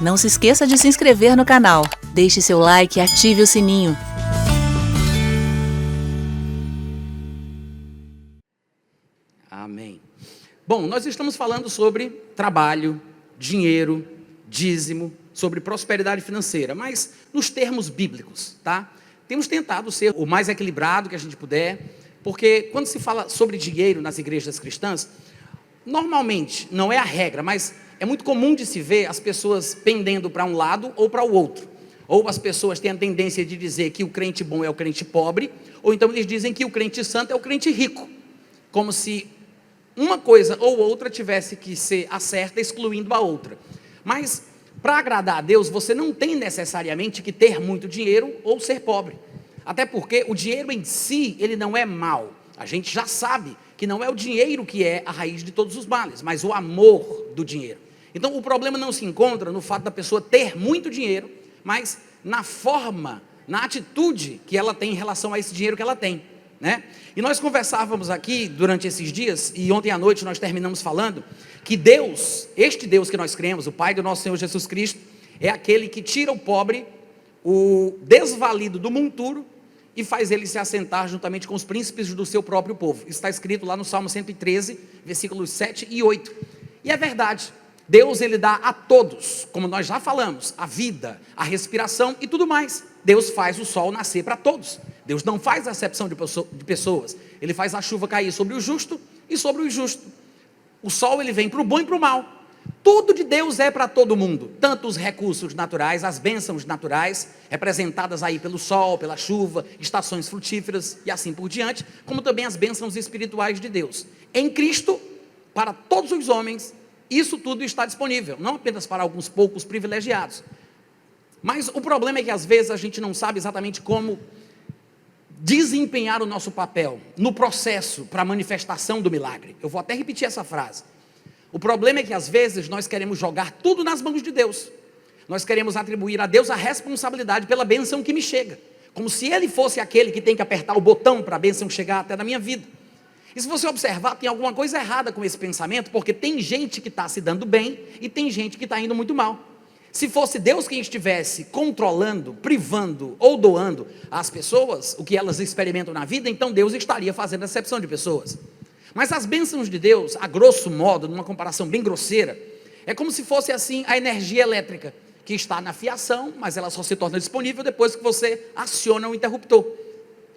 Não se esqueça de se inscrever no canal. Deixe seu like e ative o sininho. Amém. Bom, nós estamos falando sobre trabalho, dinheiro, dízimo, sobre prosperidade financeira, mas nos termos bíblicos, tá? Temos tentado ser o mais equilibrado que a gente puder, porque quando se fala sobre dinheiro nas igrejas cristãs, normalmente, não é a regra, mas é muito comum de se ver as pessoas pendendo para um lado ou para o outro. Ou as pessoas têm a tendência de dizer que o crente bom é o crente pobre, ou então eles dizem que o crente santo é o crente rico, como se uma coisa ou outra tivesse que ser a certa, excluindo a outra. Mas, para agradar a Deus, você não tem necessariamente que ter muito dinheiro ou ser pobre. Até porque o dinheiro em si, ele não é mal. A gente já sabe que não é o dinheiro que é a raiz de todos os males, mas o amor do dinheiro. Então, o problema não se encontra no fato da pessoa ter muito dinheiro, mas na forma, na atitude que ela tem em relação a esse dinheiro que ela tem, né? E nós conversávamos aqui durante esses dias, e ontem à noite nós terminamos falando, que Deus, este Deus que nós cremos, o Pai do nosso Senhor Jesus Cristo, é aquele que tira o pobre, o desvalido do monturo, e faz ele se assentar juntamente com os príncipes do seu próprio povo. Isso está escrito lá no Salmo 113, versículos 7 e 8. E é verdade, Deus ele dá a todos, como nós já falamos, a vida, a respiração e tudo mais. Deus faz o sol nascer para todos. Deus não faz acepção de pessoas. Ele faz a chuva cair sobre o justo e sobre o injusto. O sol ele vem para o bom e para o mal. Tudo de Deus é para todo mundo, tanto os recursos naturais, as bênçãos naturais, representadas aí pelo sol, pela chuva, estações frutíferas e assim por diante, como também as bênçãos espirituais de Deus. Em Cristo, para todos os homens, isso tudo está disponível, não apenas para alguns poucos privilegiados. Mas o problema é que às vezes a gente não sabe exatamente como desempenhar o nosso papel no processo para a manifestação do milagre. Eu vou até repetir essa frase. O problema é que às vezes nós queremos jogar tudo nas mãos de Deus. Nós queremos atribuir a Deus a responsabilidade pela bênção que me chega, como se Ele fosse aquele que tem que apertar o botão para a bênção chegar até na minha vida. E se você observar, tem alguma coisa errada com esse pensamento, porque tem gente que está se dando bem e tem gente que está indo muito mal. Se fosse Deus quem estivesse controlando, privando ou doando às pessoas o que elas experimentam na vida, então Deus estaria fazendo acepção de pessoas. Mas as bênçãos de Deus, a grosso modo, numa comparação bem grosseira, é como se fosse assim a energia elétrica, que está na fiação, mas ela só se torna disponível depois que você aciona o interruptor.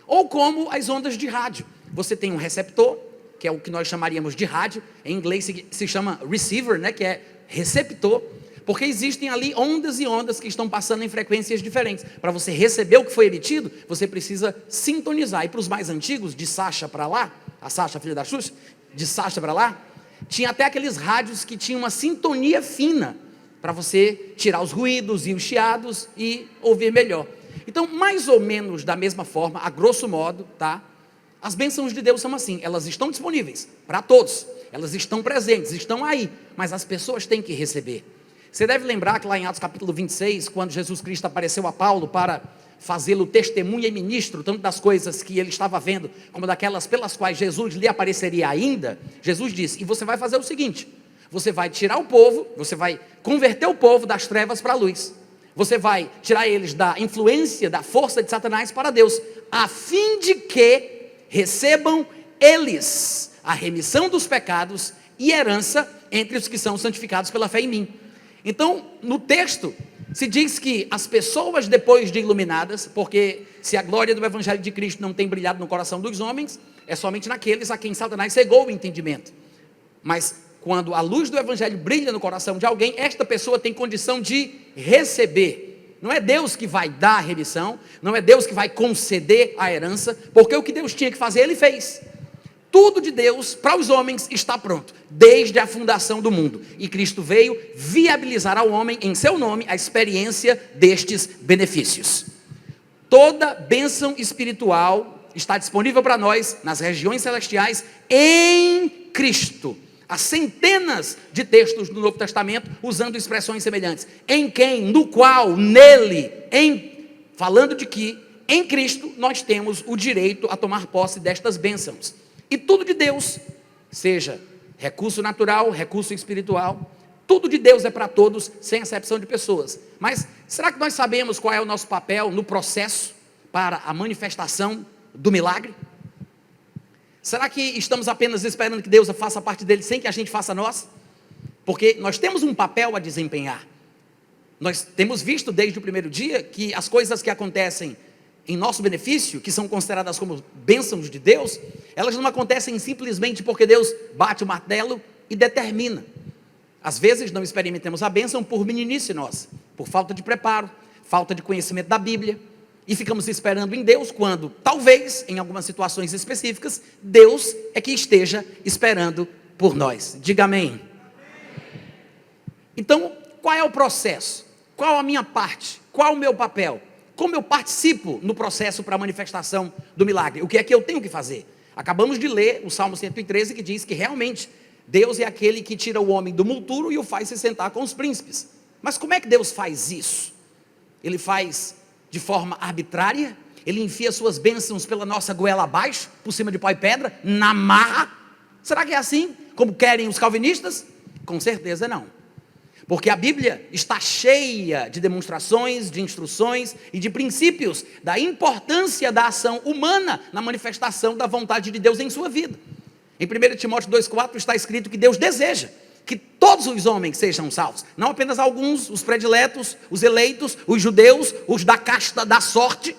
Ou como as ondas de rádio. Você tem um receptor, que é o que nós chamaríamos de rádio, em inglês se chama receiver, né, que é receptor, porque existem ali ondas e ondas que estão passando em frequências diferentes. Para você receber o que foi emitido, você precisa sintonizar. E para os mais antigos, de Sacha para lá, a Sacha, filha da Xuxa, de Sacha para lá, tinha até aqueles rádios que tinham uma sintonia fina, para você tirar os ruídos e os chiados e ouvir melhor. Então, mais ou menos da mesma forma, a grosso modo, tá? As bênçãos de Deus são assim, elas estão disponíveis para todos, elas estão presentes, estão aí, mas as pessoas têm que receber. Você deve lembrar que lá em Atos capítulo 26, quando Jesus Cristo apareceu a Paulo para fazê-lo testemunha e ministro, tanto das coisas que ele estava vendo, como daquelas pelas quais Jesus lhe apareceria ainda, Jesus disse, e você vai fazer o seguinte, você vai tirar o povo, você vai converter o povo das trevas para a luz, você vai tirar eles da influência, da força de Satanás para Deus, a fim de que recebam eles a remissão dos pecados e herança entre os que são santificados pela fé em mim. Então, no texto, se diz que as pessoas depois de iluminadas, porque se a glória do Evangelho de Cristo não tem brilhado no coração dos homens, é somente naqueles a quem Satanás cegou o entendimento. Mas quando a luz do Evangelho brilha no coração de alguém, esta pessoa tem condição de receber. Não é Deus que vai dar a remissão, não é Deus que vai conceder a herança, porque o que Deus tinha que fazer, Ele fez. Tudo de Deus para os homens está pronto, desde a fundação do mundo. E Cristo veio viabilizar ao homem, em seu nome, a experiência destes benefícios. Toda bênção espiritual está disponível para nós, nas regiões celestiais, em Cristo. Há centenas de textos do Novo Testamento, usando expressões semelhantes. Em quem, no qual, nele, falando de que, em Cristo, nós temos o direito a tomar posse destas bênçãos. E tudo de Deus, seja recurso natural, recurso espiritual, Tudo de Deus é para todos, sem exceção de pessoas. Mas será que nós sabemos qual é o nosso papel no processo para a manifestação do milagre? Será que estamos apenas esperando que Deus faça parte dele sem que a gente faça a nossa? Porque nós temos um papel a desempenhar. Nós temos visto desde o primeiro dia que as coisas que acontecem em nosso benefício, que são consideradas como bênçãos de Deus, elas não acontecem simplesmente porque Deus bate o martelo e determina. Às vezes não experimentamos a bênção por meninice nossa, por falta de preparo, falta de conhecimento da Bíblia, e ficamos esperando em Deus quando, talvez, em algumas situações específicas, Deus é que esteja esperando por nós. Diga amém. Então, qual é o processo? Qual a minha parte? Qual o meu papel? Como eu participo no processo para a manifestação do milagre? O que é que eu tenho que fazer? Acabamos de ler o Salmo 113, que diz que realmente Deus é aquele que tira o homem do monturo e o faz se sentar com os príncipes. Mas como é que Deus faz isso? Ele faz de forma arbitrária? Ele enfia suas bênçãos pela nossa goela abaixo, por cima de pau e pedra, na marra? Será que é assim, como querem os calvinistas? Com certeza não. Porque a Bíblia está cheia de demonstrações, de instruções e de princípios da importância da ação humana na manifestação da vontade de Deus em sua vida. Em 1 Timóteo 2,4 está escrito que Deus deseja que todos os homens sejam salvos, não apenas alguns, os prediletos, os eleitos, os judeus, os da casta da sorte.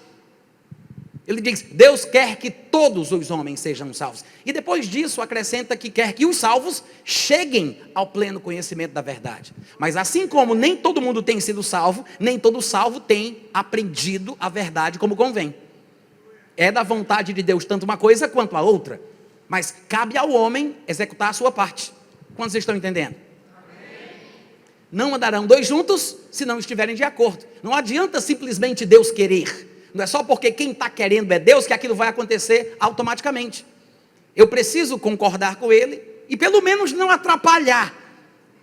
Ele diz, Deus quer que todos os homens sejam salvos. E depois disso acrescenta que quer que os salvos cheguem ao pleno conhecimento da verdade. Mas assim como nem todo mundo tem sido salvo, nem todo salvo tem aprendido a verdade como convém. É da vontade de Deus tanto uma coisa quanto a outra. Mas cabe ao homem executar a sua parte. Quantos estão entendendo? Amém. Não andarão dois juntos se não estiverem de acordo. Não adianta simplesmente Deus querer. Não é só porque quem está querendo é Deus que aquilo vai acontecer automaticamente. Eu preciso concordar com Ele e pelo menos não atrapalhar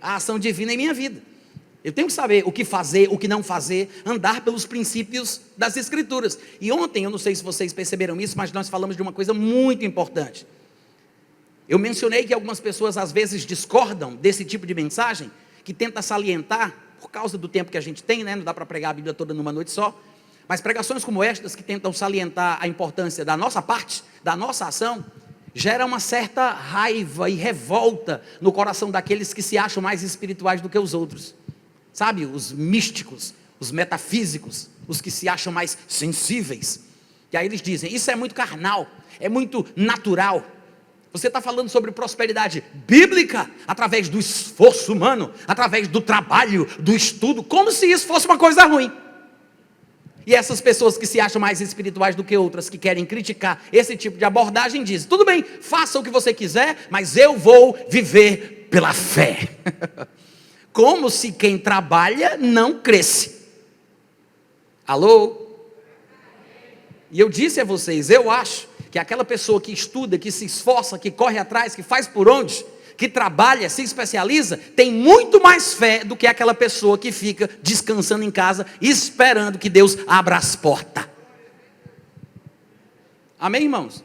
a ação divina em minha vida. Eu tenho que saber o que fazer, o que não fazer, andar pelos princípios das Escrituras. E ontem, eu não sei se vocês perceberam isso, mas nós falamos de uma coisa muito importante. Eu mencionei que algumas pessoas às vezes discordam desse tipo de mensagem, que tenta salientar, por causa do tempo que a gente tem, né? Não dá para pregar a Bíblia toda numa noite só, mas pregações como estas, que tentam salientar a importância da nossa parte, da nossa ação, gera uma certa raiva e revolta no coração daqueles que se acham mais espirituais do que os outros. Sabe, os místicos, os metafísicos, os que se acham mais sensíveis. E aí eles dizem, isso é muito carnal, é muito natural. Você está falando sobre prosperidade bíblica, através do esforço humano, através do trabalho, do estudo, como se isso fosse uma coisa ruim. E essas pessoas que se acham mais espirituais do que outras, que querem criticar esse tipo de abordagem, dizem, tudo bem, faça o que você quiser, mas eu vou viver pela fé. Como se quem trabalha não cresce. Alô? E eu disse a vocês, eu acho que aquela pessoa que estuda, que se esforça, que corre atrás, que faz por onde, que trabalha, se especializa, tem muito mais fé do que aquela pessoa que fica descansando em casa, esperando que Deus abra as portas. Amém, irmãos?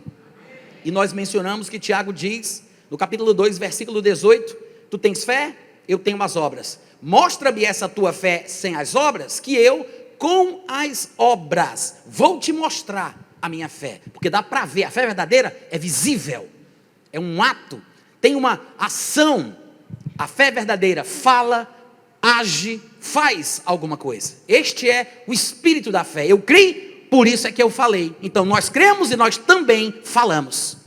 E nós mencionamos que Tiago diz, no capítulo 2, versículo 18, tu tens fé, eu tenho as obras. Mostra-me essa tua fé sem as obras, que eu, com as obras, vou te mostrar a minha fé, porque dá para ver, a fé verdadeira é visível, é um ato, tem uma ação. A fé verdadeira fala, age, faz alguma coisa. Este é o espírito da fé. Eu criei, por isso é que eu falei. Então nós cremos e nós também falamos.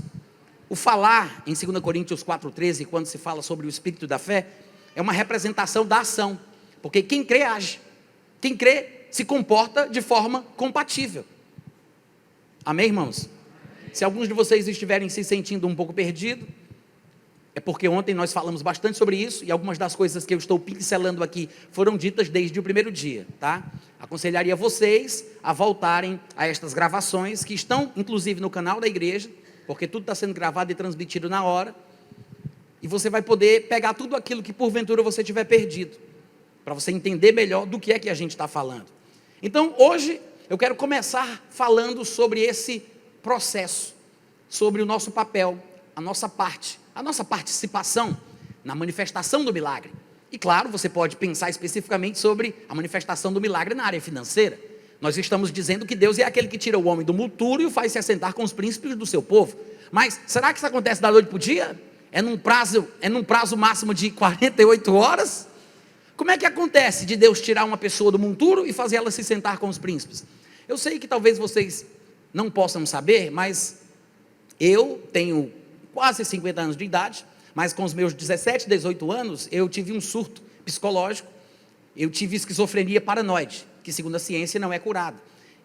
O falar em 2 Coríntios 4,13, quando se fala sobre o espírito da fé, é uma representação da ação, porque quem crê age, quem crê se comporta de forma compatível. Amém, irmãos? Se alguns de vocês estiverem se sentindo um pouco perdidos, é porque ontem nós falamos bastante sobre isso, e algumas das coisas que eu estou pincelando aqui foram ditas desde o primeiro dia, tá? Aconselharia vocês a voltarem a estas gravações, que estão inclusive no canal da igreja, porque tudo está sendo gravado e transmitido na hora, e você vai poder pegar tudo aquilo que porventura você tiver perdido, para você entender melhor do que é que a gente está falando. Então hoje eu quero começar falando sobre esse processo, sobre o nosso papel, a nossa parte, a nossa participação na manifestação do milagre. E claro, você pode pensar especificamente sobre a manifestação do milagre na área financeira. Nós estamos dizendo que Deus é aquele que tira o homem do monturo e o faz se assentar com os príncipes do seu povo. Mas será que isso acontece da noite para o dia? É num prazo máximo de 48 horas? Como é que acontece de Deus tirar uma pessoa do monturo e fazer ela se sentar com os príncipes? Eu sei que talvez vocês não possam saber, mas eu tenho quase 50 anos de idade, mas com os meus 17, 18 anos, eu tive um surto psicológico, eu tive esquizofrenia paranoide, que segundo a ciência não é curada.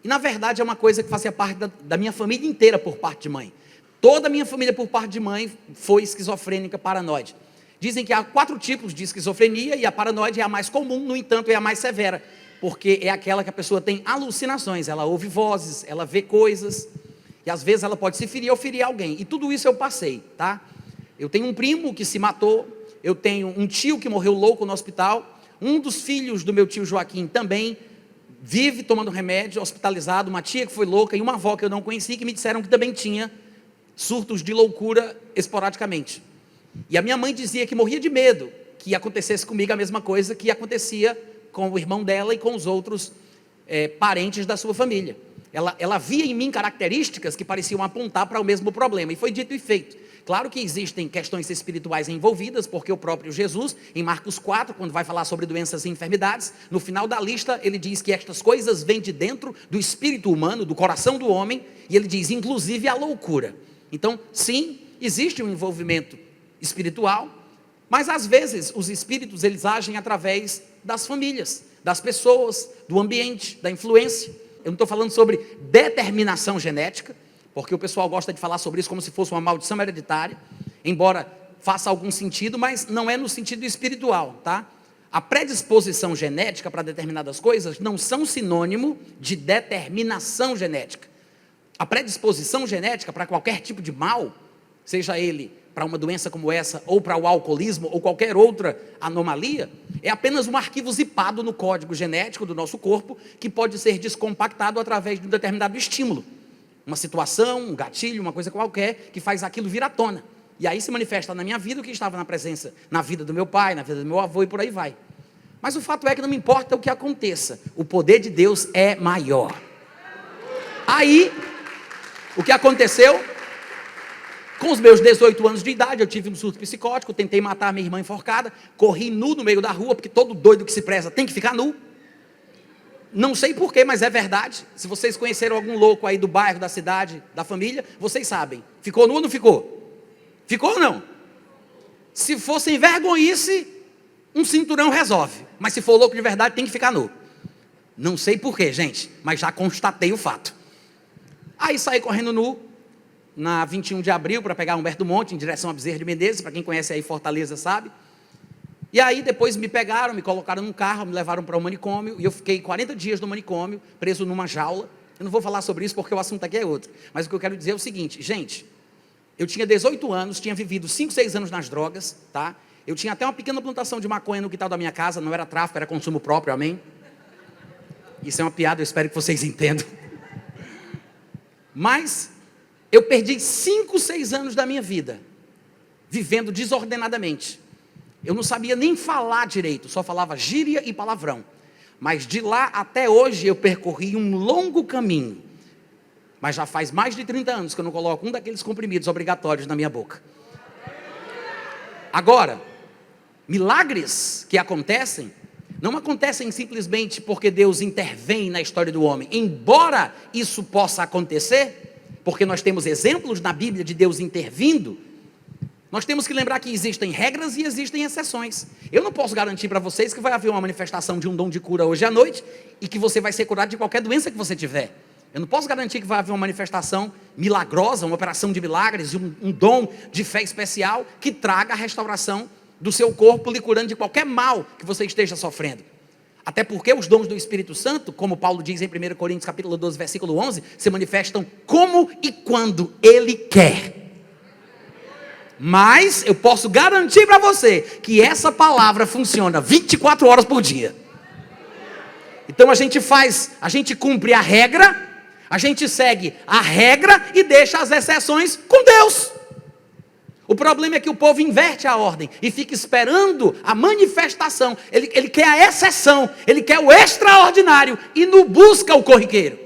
E na verdade é uma coisa que fazia parte da minha família inteira por parte de mãe. Toda a minha família por parte de mãe foi esquizofrênica paranoide. Dizem que há 4 tipos de esquizofrenia e a paranoide é a mais comum, no entanto é a mais severa, porque é aquela que a pessoa tem alucinações, ela ouve vozes, ela vê coisas, e às vezes ela pode se ferir ou ferir alguém, e tudo isso eu passei, tá? Eu tenho um primo que se matou, eu tenho um tio que morreu louco no hospital, um dos filhos do meu tio Joaquim também vive tomando remédio, hospitalizado, uma tia que foi louca e uma avó que eu não conheci, que me disseram que também tinha surtos de loucura esporadicamente. E a minha mãe dizia que morria de medo que acontecesse comigo a mesma coisa que acontecia com o irmão dela e com os outros parentes da sua família. Ela via em mim características que pareciam apontar para o mesmo problema, e foi dito e feito. Claro que existem questões espirituais envolvidas, porque o próprio Jesus, em Marcos 4, quando vai falar sobre doenças e enfermidades, no final da lista ele diz que estas coisas vêm de dentro do espírito humano, do coração do homem, e ele diz inclusive a loucura. Então sim, existe um envolvimento espiritual, mas às vezes os espíritos eles agem através das famílias, das pessoas, do ambiente, da influência. Eu não estou falando sobre determinação genética, porque o pessoal gosta de falar sobre isso como se fosse uma maldição hereditária, embora faça algum sentido, mas não é no sentido espiritual, tá? A predisposição genética para determinadas coisas não são sinônimo de determinação genética. A predisposição genética para qualquer tipo de mal, seja ele para uma doença como essa, ou para o alcoolismo, ou qualquer outra anomalia, é apenas um arquivo zipado no código genético do nosso corpo, que pode ser descompactado através de um determinado estímulo. Uma situação, um gatilho, uma coisa qualquer, que faz aquilo vir à tona. E aí se manifesta na minha vida o que estava na presença, na vida do meu pai, na vida do meu avô e por aí vai. Mas o fato é que não me importa o que aconteça, o poder de Deus é maior. Aí, o que aconteceu? Com os meus 18 anos de idade, eu tive um surto psicótico, tentei matar minha irmã enforcada, corri nu no meio da rua, porque todo doido que se preza tem que ficar nu. Não sei porquê, mas é verdade. Se vocês conheceram algum louco aí do bairro, da cidade, da família, vocês sabem. Ficou nu ou não ficou? Ficou ou não? Se for sem vergonhice, um cinturão resolve. Mas se for louco de verdade, tem que ficar nu. Não sei porquê, gente, mas já constatei o fato. Aí saí correndo nu, na 21 de abril, para pegar Humberto Monte, em direção a Bezerra de Menezes, para quem conhece aí Fortaleza sabe. E aí depois me pegaram, me colocaram num carro, me levaram para o manicômio, e eu fiquei 40 dias no manicômio, preso numa jaula. Eu não vou falar sobre isso porque o assunto aqui é outro, mas o que eu quero dizer é o seguinte, gente, eu tinha 18 anos, tinha vivido 5, 6 anos nas drogas, tá? Eu tinha até uma pequena plantação de maconha no quintal da minha casa, não era tráfico, era consumo próprio, amém? Isso é uma piada, eu espero que vocês entendam. Mas eu perdi 5, 6 anos da minha vida, vivendo desordenadamente. Eu não sabia nem falar direito, só falava gíria e palavrão. Mas de lá até hoje eu percorri um longo caminho. Mas já faz mais de 30 anos que eu não coloco um daqueles comprimidos obrigatórios na minha boca. Agora, milagres que acontecem, não acontecem simplesmente porque Deus intervém na história do homem. Embora isso possa acontecer, porque nós temos exemplos na Bíblia de Deus intervindo, nós temos que lembrar que existem regras e existem exceções. Eu não posso garantir para vocês que vai haver uma manifestação de um dom de cura hoje à noite e que você vai ser curado de qualquer doença que você tiver. Eu não posso garantir que vai haver uma manifestação milagrosa, uma operação de milagres, um dom de fé especial que traga a restauração do seu corpo, lhe curando de qualquer mal que você esteja sofrendo. Até porque os dons do Espírito Santo, como Paulo diz em 1 Coríntios capítulo 12, versículo 11, se manifestam como e quando Ele quer. Mas eu posso garantir para você que essa palavra funciona 24 horas por dia. Então a gente cumpre a regra, a gente segue a regra e deixa as exceções com Deus. O problema é que o povo inverte a ordem e fica esperando a manifestação. Ele quer a exceção, ele quer o extraordinário e não busca o corriqueiro.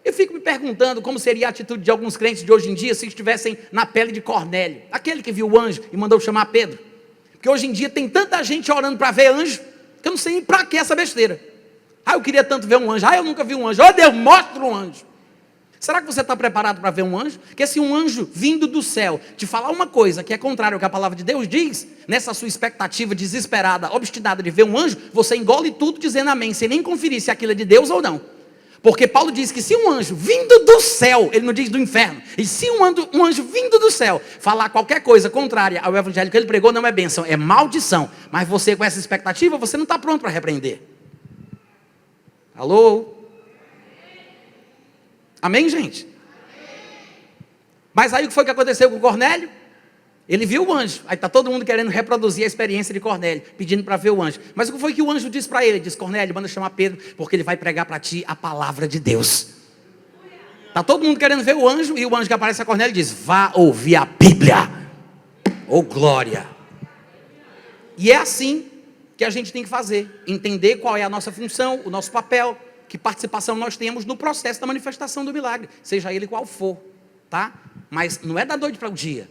Eu fico me perguntando como seria a atitude de alguns crentes de hoje em dia se estivessem na pele de Cornélio, aquele que viu o anjo e mandou chamar Pedro. Porque hoje em dia tem tanta gente orando para ver anjo, que eu não sei nem para que essa besteira. Eu queria tanto ver um anjo. Eu nunca vi um anjo. Deus, mostra um anjo. Será que você está preparado para ver um anjo? Porque se um anjo vindo do céu te falar uma coisa que é contrária ao que a palavra de Deus diz, nessa sua expectativa desesperada, obstinada de ver um anjo, você engole tudo dizendo amém, sem nem conferir se aquilo é de Deus ou não. Porque Paulo diz que se um anjo vindo do céu, ele não diz do inferno, e se um anjo vindo do céu falar qualquer coisa contrária ao evangelho que ele pregou, não é bênção, é maldição. Mas você com essa expectativa, você não está pronto para repreender. Alô? Amém, gente? Mas aí o que foi que aconteceu com Cornélio? Ele viu o anjo. Aí está todo mundo querendo reproduzir a experiência de Cornélio, pedindo para ver o anjo. Mas o que foi que o anjo disse para ele? Ele disse: Cornélio, manda chamar Pedro, porque ele vai pregar para ti a palavra de Deus. Está todo mundo querendo ver o anjo, e o anjo que aparece a Cornélio diz: vá ouvir a Bíblia. Oh, glória! E é assim que a gente tem que fazer. Entender qual é a nossa função, o nosso papel, que participação nós temos no processo da manifestação do milagre, seja ele qual for, tá? Mas não é da noite para o dia.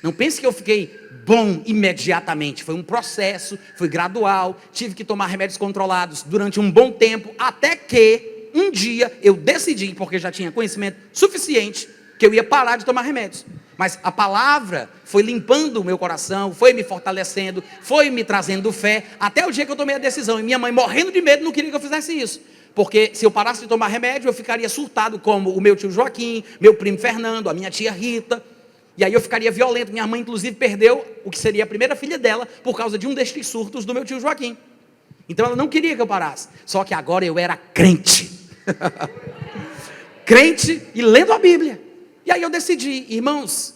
Não pense que eu fiquei bom imediatamente. Foi um processo, foi gradual, tive que tomar remédios controlados durante um bom tempo, até que um dia eu decidi, porque já tinha conhecimento suficiente, que eu ia parar de tomar remédios. Mas a palavra foi limpando o meu coração, foi me fortalecendo, foi me trazendo fé, até o dia que eu tomei a decisão. E minha mãe, morrendo de medo, não queria que eu fizesse isso. Porque se eu parasse de tomar remédio, eu ficaria surtado como o meu tio Joaquim, meu primo Fernando, a minha tia Rita. E aí eu ficaria violento. Minha mãe, inclusive, perdeu o que seria a primeira filha dela por causa de um destes surtos do meu tio Joaquim. Então ela não queria que eu parasse. Só que agora eu era crente. Crente e lendo a Bíblia. E aí eu decidi, irmãos,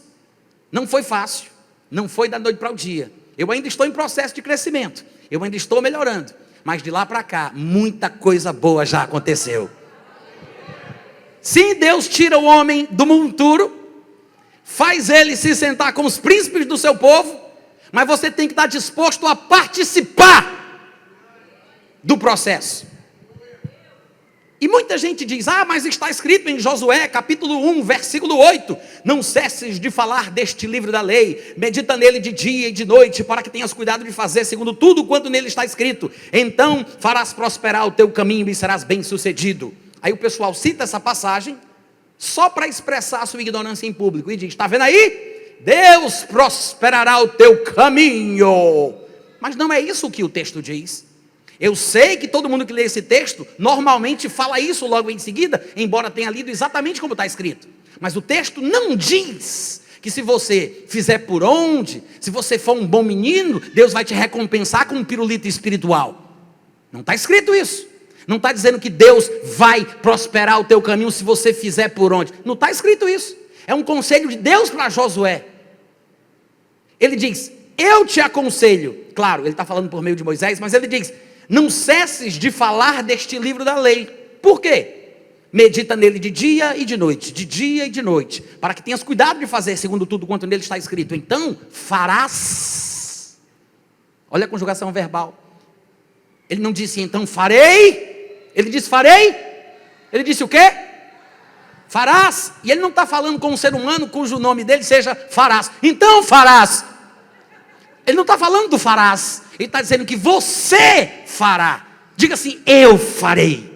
não foi fácil. Não foi da noite para o dia. Eu ainda estou em processo de crescimento. Eu ainda estou melhorando. Mas de lá para cá, muita coisa boa já aconteceu. Sim, Deus tira o homem do monturo, faz ele se sentar com os príncipes do seu povo, mas você tem que estar disposto a participar do processo. E muita gente diz: mas está escrito em Josué, capítulo 1, versículo 8, não cesses de falar deste livro da lei, medita nele de dia e de noite, para que tenhas cuidado de fazer segundo tudo quanto nele está escrito, então farás prosperar o teu caminho e serás bem sucedido. Aí o pessoal cita essa passagem, só para expressar a sua ignorância em público, e diz: está vendo aí? Deus prosperará o teu caminho. Mas não é isso que o texto diz. Eu sei que todo mundo que lê esse texto, normalmente fala isso logo em seguida, embora tenha lido exatamente como está escrito. Mas o texto não diz que se você fizer por onde, se você for um bom menino, Deus vai te recompensar com um pirulito espiritual. Não está escrito isso. Não está dizendo que Deus vai prosperar o teu caminho se você fizer por onde. Não está escrito isso. É um conselho de Deus para Josué. Ele diz: eu te aconselho. Claro, ele está falando por meio de Moisés, mas ele diz: não cesses de falar deste livro da lei. Por quê? Medita nele de dia e de noite, para que tenhas cuidado de fazer segundo tudo quanto nele está escrito. Então farás. Olha a conjugação verbal. Ele não disse então farei, ele disse farei. Ele disse o quê? Farás. E ele não está falando com um ser humano cujo nome dele seja farás. Então farás. Ele não está falando do farás. Ele está dizendo que você fará. Diga assim: eu farei.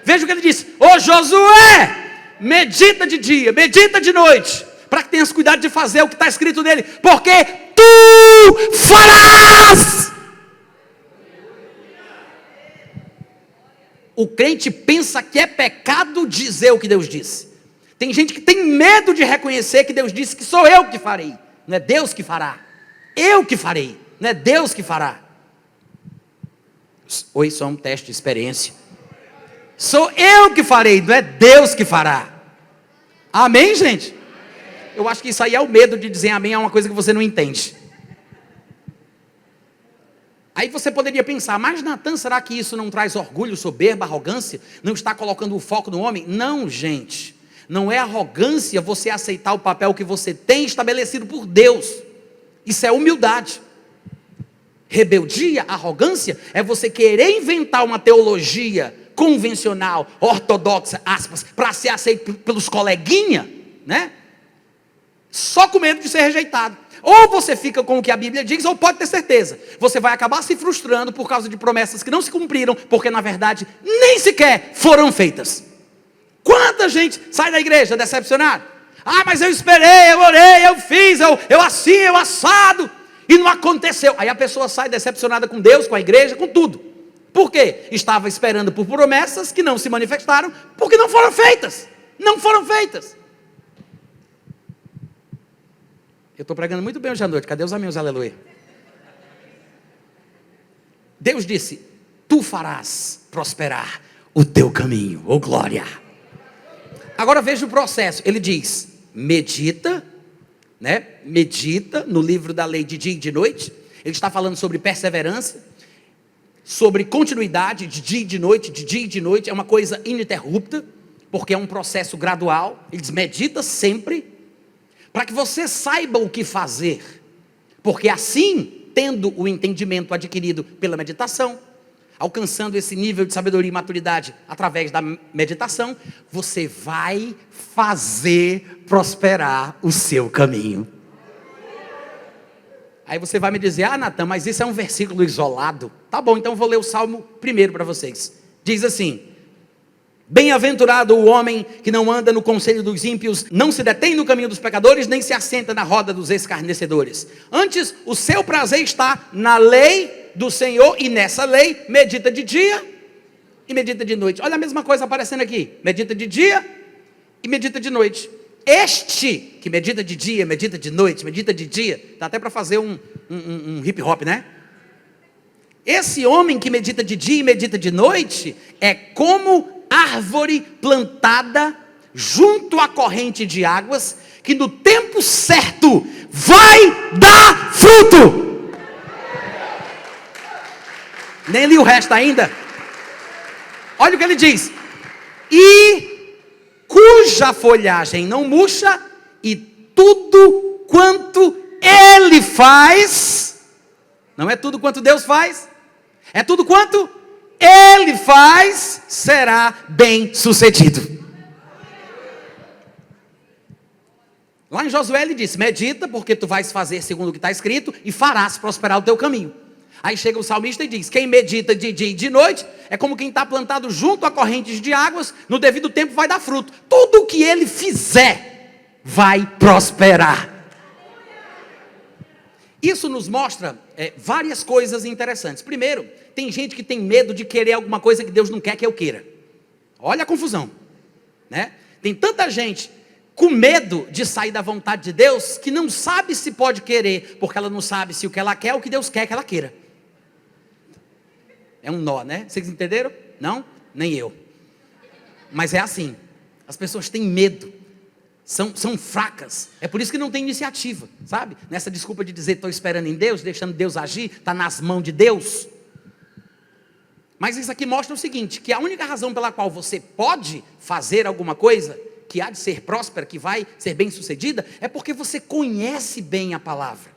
Veja o que ele disse: ô Josué, medita de dia, medita de noite, para que tenhas cuidado de fazer o que está escrito nele, porque tu farás. O crente pensa que é pecado dizer o que Deus disse. Tem gente que tem medo de reconhecer que Deus disse que sou eu que farei. Não é Deus que fará. Eu que farei, não é Deus que fará. Oi, só um teste de experiência. Sou eu que farei, não é Deus que fará. Amém, gente? Eu acho que isso aí é o medo de dizer amém, é uma coisa que você não entende. Aí você poderia pensar: mas Natan, será que isso não traz orgulho, soberba, arrogância? Não está colocando o foco no homem? Não, gente. Não é arrogância você aceitar o papel que você tem estabelecido por Deus. Isso é humildade. Rebeldia, arrogância, é você querer inventar uma teologia convencional, ortodoxa, aspas, para ser aceito pelos coleguinha, né? Só com medo de ser rejeitado. Ou você fica com o que a Bíblia diz, ou pode ter certeza, você vai acabar se frustrando por causa de promessas que não se cumpriram, porque na verdade nem sequer foram feitas. Quanta gente sai da igreja decepcionado? Ah, mas eu esperei, eu orei, eu fiz, eu assim, eu assado, e não aconteceu. Aí a pessoa sai decepcionada com Deus, com a igreja, com tudo. Por quê? Estava esperando por promessas que não se manifestaram, porque não foram feitas. Não foram feitas. Eu estou pregando muito bem hoje à noite. Cadê os amigos? Aleluia. Deus disse: tu farás prosperar o teu caminho. Oh glória. Agora veja o processo. Ele diz: medita, né? Medita no livro da lei de dia e de noite. Ele está falando sobre perseverança, sobre continuidade de dia e de noite, de dia e de noite. É uma coisa ininterrupta, porque é um processo gradual. Ele diz: medita sempre, para que você saiba o que fazer, porque assim, tendo o entendimento adquirido pela meditação, alcançando esse nível de sabedoria e maturidade através da meditação, você vai fazer prosperar o seu caminho. Aí você vai me dizer: ah, Natan, mas isso é um versículo isolado. Tá bom, então eu vou ler o Salmo primeiro para vocês. Diz assim: bem-aventurado o homem que não anda no conselho dos ímpios, não se detém no caminho dos pecadores, nem se assenta na roda dos escarnecedores. Antes, o seu prazer está na lei do Senhor, e nessa lei medita de dia e medita de noite. Olha a mesma coisa aparecendo aqui: medita de dia e medita de noite. Este que medita de dia, medita de noite, medita de dia, dá até para fazer um hip hop, né? Esse homem que medita de dia e medita de noite é como árvore plantada junto à corrente de águas, que no tempo certo vai dar fruto. Nem li o resto ainda. Olha o que ele diz: e cuja folhagem não murcha, e tudo quanto ele faz, não é tudo quanto Deus faz, é tudo quanto ele faz, será bem sucedido. Lá em Josué ele disse: medita, porque tu vais fazer segundo o que está escrito, e farás prosperar o teu caminho. Aí chega o salmista e diz: quem medita de dia e de noite, é como quem está plantado junto a correntes de águas, no devido tempo vai dar fruto. Tudo o que ele fizer, vai prosperar. Isso nos mostra várias coisas interessantes. Primeiro, tem gente que tem medo de querer alguma coisa que Deus não quer que eu queira. Olha a confusão, né? Tem tanta gente com medo de sair da vontade de Deus, que não sabe se pode querer, porque ela não sabe se o que ela quer é o que Deus quer que ela queira. É um nó, né? Vocês entenderam? Não? Nem eu. Mas é assim. As pessoas têm medo. São fracas. É por isso que não tem iniciativa, sabe? Nessa desculpa de dizer: estou esperando em Deus, deixando Deus agir, está nas mãos de Deus. Mas isso aqui mostra o seguinte: que a única razão pela qual você pode fazer alguma coisa que há de ser próspera, que vai ser bem sucedida, é porque você conhece bem a palavra.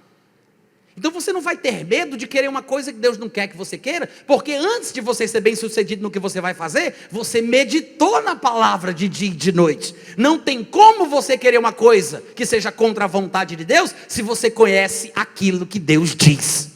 Então você não vai ter medo de querer uma coisa que Deus não quer que você queira, porque antes de você ser bem sucedido no que você vai fazer, você meditou na palavra de dia e de noite. Não tem como você querer uma coisa que seja contra a vontade de Deus, se você conhece aquilo que Deus diz.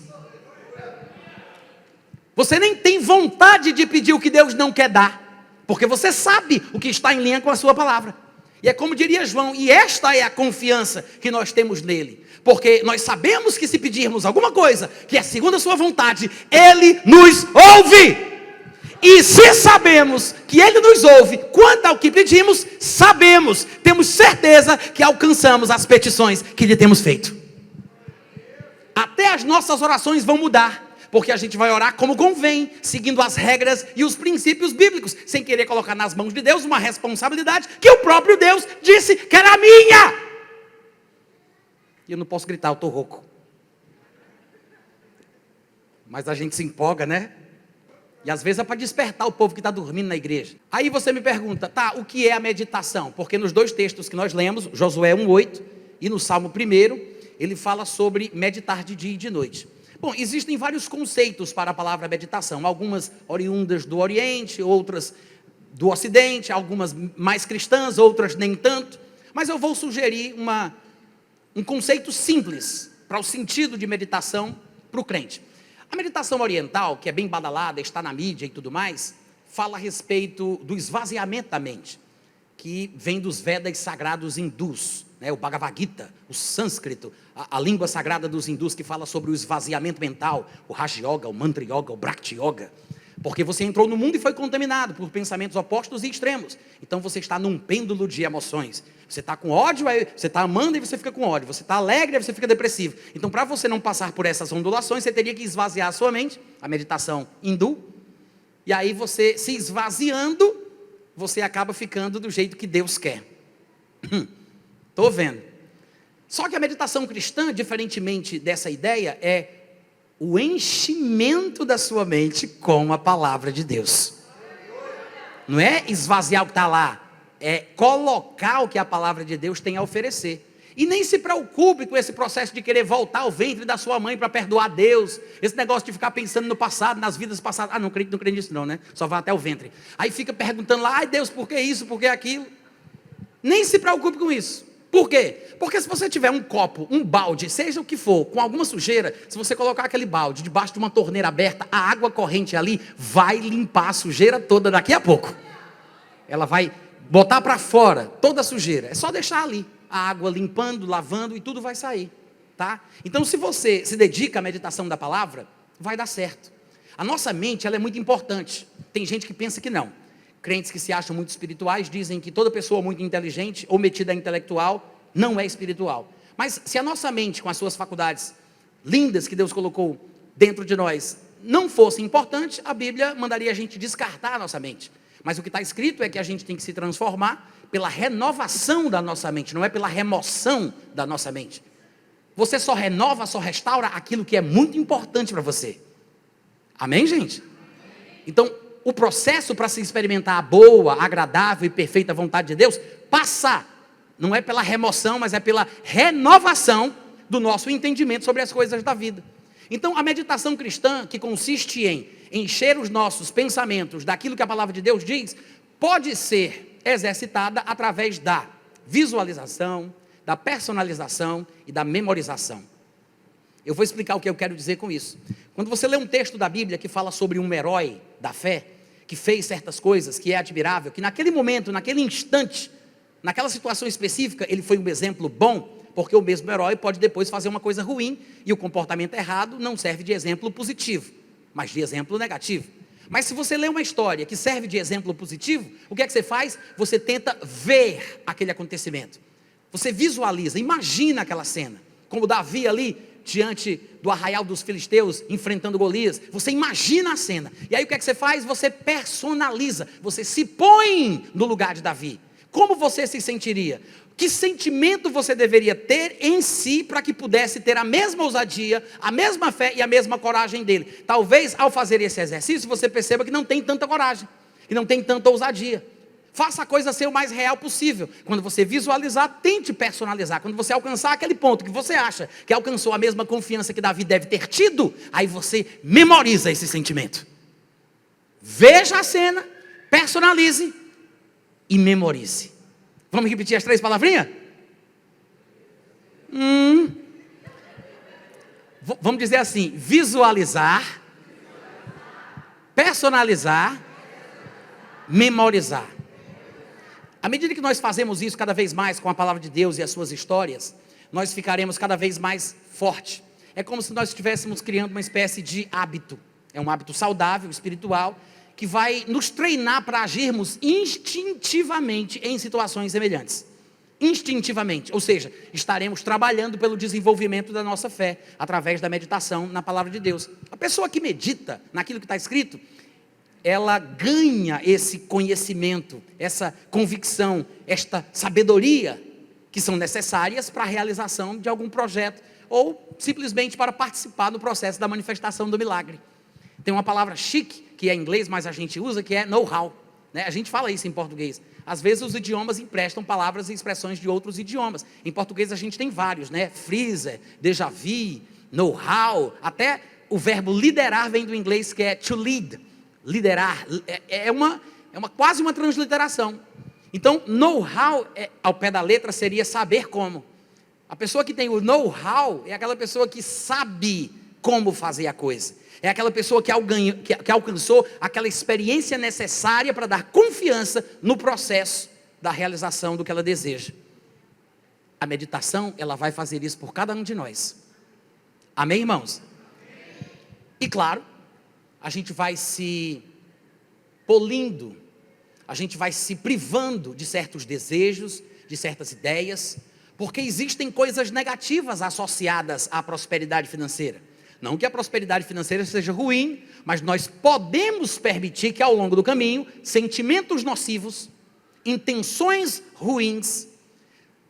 Você nem tem vontade de pedir o que Deus não quer dar, porque você sabe o que está em linha com a sua palavra. E é como diria João: e esta é a confiança que nós temos nele, porque nós sabemos que se pedirmos alguma coisa que é segundo a sua vontade, ele nos ouve. E se sabemos que ele nos ouve quanto ao que pedimos, sabemos, temos certeza que alcançamos as petições que lhe temos feito. Até as nossas orações vão mudar, porque a gente vai orar como convém, seguindo as regras e os princípios bíblicos, sem querer colocar nas mãos de Deus uma responsabilidade que o próprio Deus disse que era minha. E eu não posso gritar, eu estou rouco. Mas a gente se empolga, né? E às vezes é para despertar o povo que está dormindo na igreja. Aí você me pergunta, tá, o que é a meditação? Porque nos dois textos que nós lemos, Josué 1:8 e no Salmo 1, ele fala sobre meditar de dia e de noite. Bom, existem vários conceitos para a palavra meditação, algumas oriundas do Oriente, outras do Ocidente, algumas mais cristãs, outras nem tanto, mas eu vou sugerir um conceito simples para o sentido de meditação para o crente. A meditação oriental, que é bem badalada, está na mídia e tudo mais, fala a respeito do esvaziamento da mente, que vem dos Vedas sagrados hindus, o Bhagavad Gita, o sânscrito, a língua sagrada dos hindus que fala sobre o esvaziamento mental, o Raja Yoga, o Mantra Yoga, o Bhakti Yoga, porque você entrou no mundo e foi contaminado por pensamentos opostos e extremos, então você está num pêndulo de emoções, você está com ódio, aí você está amando e você fica com ódio, você está alegre e você fica depressivo, então para você não passar por essas ondulações, você teria que esvaziar a sua mente, a meditação hindu, e aí você se esvaziando, você acaba ficando do jeito que Deus quer. Estou vendo. Só que a meditação cristã, diferentemente dessa ideia, é o enchimento da sua mente com a palavra de Deus. Não é esvaziar o que está lá, é colocar o que a palavra de Deus tem a oferecer. E nem se preocupe com esse processo de querer voltar ao ventre da sua mãe para perdoar Deus. Esse negócio de ficar pensando no passado, nas vidas passadas. Não crente nisso não, né? Só vai até o ventre. Aí fica perguntando lá, ai Deus, por que isso, por que aquilo? Nem se preocupe com isso. Por quê? Porque se você tiver um copo, um balde, seja o que for, com alguma sujeira, se você colocar aquele balde debaixo de uma torneira aberta, a água corrente ali vai limpar a sujeira toda daqui a pouco. Ela vai botar para fora toda a sujeira. É só deixar ali a água limpando, lavando e tudo vai sair, tá? Então se você se dedica à meditação da palavra, vai dar certo. A nossa mente, ela é muito importante. Tem gente que pensa que não. Crentes que se acham muito espirituais dizem que toda pessoa muito inteligente ou metida a intelectual não é espiritual. Mas se a nossa mente, com as suas faculdades lindas que Deus colocou dentro de nós, não fosse importante, a Bíblia mandaria a gente descartar a nossa mente. Mas o que está escrito é que a gente tem que se transformar pela renovação da nossa mente, não é pela remoção da nossa mente. Você só renova, só restaura aquilo que é muito importante para você. Amém, gente? Então, o processo para se experimentar a boa, agradável e perfeita vontade de Deus, passa, não é pela remoção, mas é pela renovação do nosso entendimento sobre as coisas da vida. Então a meditação cristã, que consiste em encher os nossos pensamentos daquilo que a palavra de Deus diz, pode ser exercitada através da visualização, da personalização e da memorização. Eu vou explicar o que eu quero dizer com isso. Quando você lê um texto da Bíblia que fala sobre um herói da fé, que fez certas coisas, que é admirável, que naquele momento, naquele instante, naquela situação específica, ele foi um exemplo bom, porque o mesmo herói pode depois fazer uma coisa ruim, e o comportamento errado não serve de exemplo positivo, mas de exemplo negativo. Mas se você lê uma história que serve de exemplo positivo, o que é que você faz? Você tenta ver aquele acontecimento. Você visualiza, imagina aquela cena, como Davi ali, diante do arraial dos filisteus, enfrentando Golias, você imagina a cena, e aí o que é que você faz? Você personaliza, você se põe no lugar de Davi. Como você se sentiria? Que sentimento você deveria ter em si, para que pudesse ter a mesma ousadia, a mesma fé e a mesma coragem dele? Talvez ao fazer esse exercício, você perceba que não tem tanta coragem, que não tem tanta ousadia. Faça a coisa ser o mais real possível. Quando você visualizar, tente personalizar. Quando você alcançar aquele ponto que você acha que alcançou a mesma confiança que Davi deve ter tido, aí você memoriza esse sentimento. Veja a cena, personalize e memorize. Vamos repetir as 3 palavrinhas? Vamos dizer assim: visualizar, personalizar, memorizar. À medida que nós fazemos isso cada vez mais com a palavra de Deus e as suas histórias, nós ficaremos cada vez mais fortes. É como se nós estivéssemos criando uma espécie de hábito. É um hábito saudável, espiritual, que vai nos treinar para agirmos instintivamente em situações semelhantes. Instintivamente, ou seja, estaremos trabalhando pelo desenvolvimento da nossa fé, através da meditação na palavra de Deus. A pessoa que medita naquilo que está escrito, ela ganha esse conhecimento, essa convicção, esta sabedoria, que são necessárias para a realização de algum projeto, ou simplesmente para participar do processo da manifestação do milagre. Tem uma palavra chique, que é em inglês, mas a gente usa, que é know-how, né? A gente fala isso em português. Às vezes os idiomas emprestam palavras e expressões de outros idiomas. Em português a gente tem vários, né? Freezer, déjà vu, know-how, até o verbo liderar vem do inglês, que é to lead, liderar, quase uma transliteração. Então, know-how, ao pé da letra, seria saber como. A pessoa que tem o know-how é aquela pessoa que sabe como fazer a coisa. É aquela pessoa que alcançou aquela experiência necessária para dar confiança no processo da realização do que ela deseja. A meditação, ela vai fazer isso por cada um de nós. Amém, irmãos? E claro, a gente vai se polindo, a gente vai se privando de certos desejos, de certas ideias, porque existem coisas negativas associadas à prosperidade financeira. Não que a prosperidade financeira seja ruim, mas nós podemos permitir que ao longo do caminho, sentimentos nocivos, intenções ruins,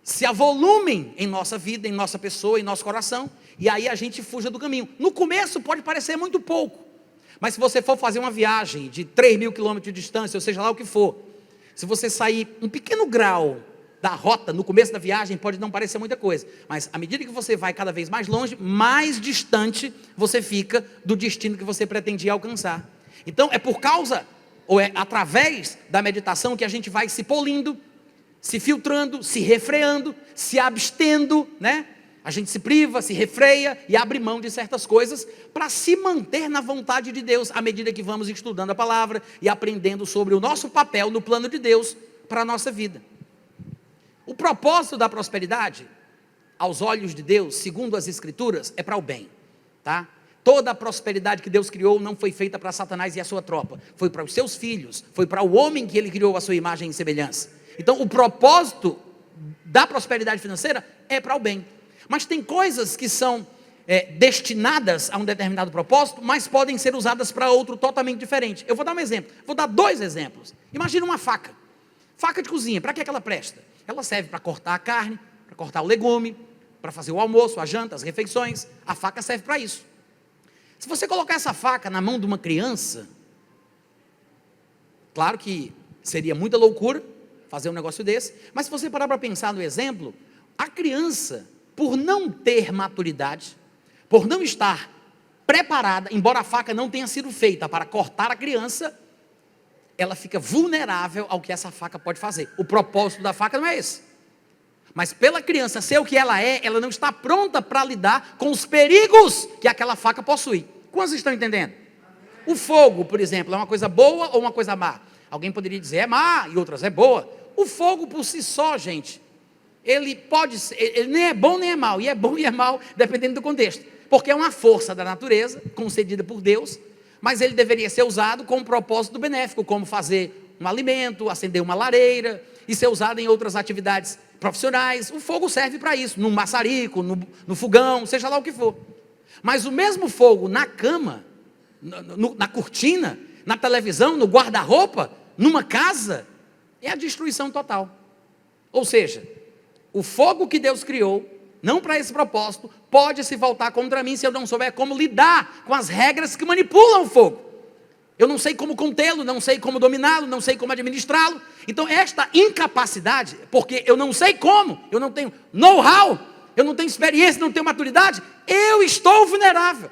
se avolumem em nossa vida, em nossa pessoa, em nosso coração, e aí a gente fuja do caminho. No começo pode parecer muito pouco, mas se você for fazer uma viagem de 3.000 quilômetros de distância, ou seja lá o que for, se você sair um pequeno grau da rota no começo da viagem, pode não parecer muita coisa, mas à medida que você vai cada vez mais longe, mais distante você fica do destino que você pretendia alcançar. Então é por causa, ou é através da meditação que a gente vai se polindo, se filtrando, se refreando, se abstendo, né? A gente se priva, se refreia e abre mão de certas coisas para se manter na vontade de Deus, à medida que vamos estudando a palavra e aprendendo sobre o nosso papel no plano de Deus para a nossa vida. O propósito da prosperidade, aos olhos de Deus, segundo as Escrituras, é para o bem, tá? Toda a prosperidade que Deus criou não foi feita para Satanás e a sua tropa, foi para os seus filhos, foi para o homem que ele criou a sua imagem e semelhança. Então o propósito da prosperidade financeira é para o bem, mas tem coisas que são destinadas a um determinado propósito, mas podem ser usadas para outro totalmente diferente. Eu vou dar um exemplo, vou dar 2 exemplos. Imagina uma faca de cozinha, para que ela presta? Ela serve para cortar a carne, para cortar o legume, para fazer o almoço, a janta, as refeições. A faca serve para isso. Se você colocar essa faca na mão de uma criança, claro que seria muita loucura fazer um negócio desse, mas se você parar para pensar no exemplo, a criança, por não ter maturidade, por não estar preparada, embora a faca não tenha sido feita para cortar a criança, ela fica vulnerável ao que essa faca pode fazer. O propósito da faca não é esse. Mas pela criança ser o que ela é, ela não está pronta para lidar com os perigos que aquela faca possui. Quantos estão entendendo? O fogo, por exemplo, é uma coisa boa ou uma coisa má? Alguém poderia dizer é má e outras é boa. O fogo por si só, gente, ele pode ser, ele nem é bom nem é mau, e é bom e é mau dependendo do contexto, porque é uma força da natureza, concedida por Deus, mas ele deveria ser usado com um propósito benéfico, como fazer um alimento, acender uma lareira, e ser usado em outras atividades profissionais. O fogo serve para isso, no maçarico, no fogão, seja lá o que for. Mas o mesmo fogo na cama, na cortina, na televisão, no guarda-roupa, numa casa, é a destruição total. Ou seja, o fogo que Deus criou, não para esse propósito, pode se voltar contra mim se eu não souber como lidar com as regras que manipulam o fogo. Eu não sei como contê-lo, não sei como dominá-lo, não sei como administrá-lo. Então esta incapacidade, porque eu não sei como, eu não tenho know-how, eu não tenho experiência, não tenho maturidade, eu estou vulnerável.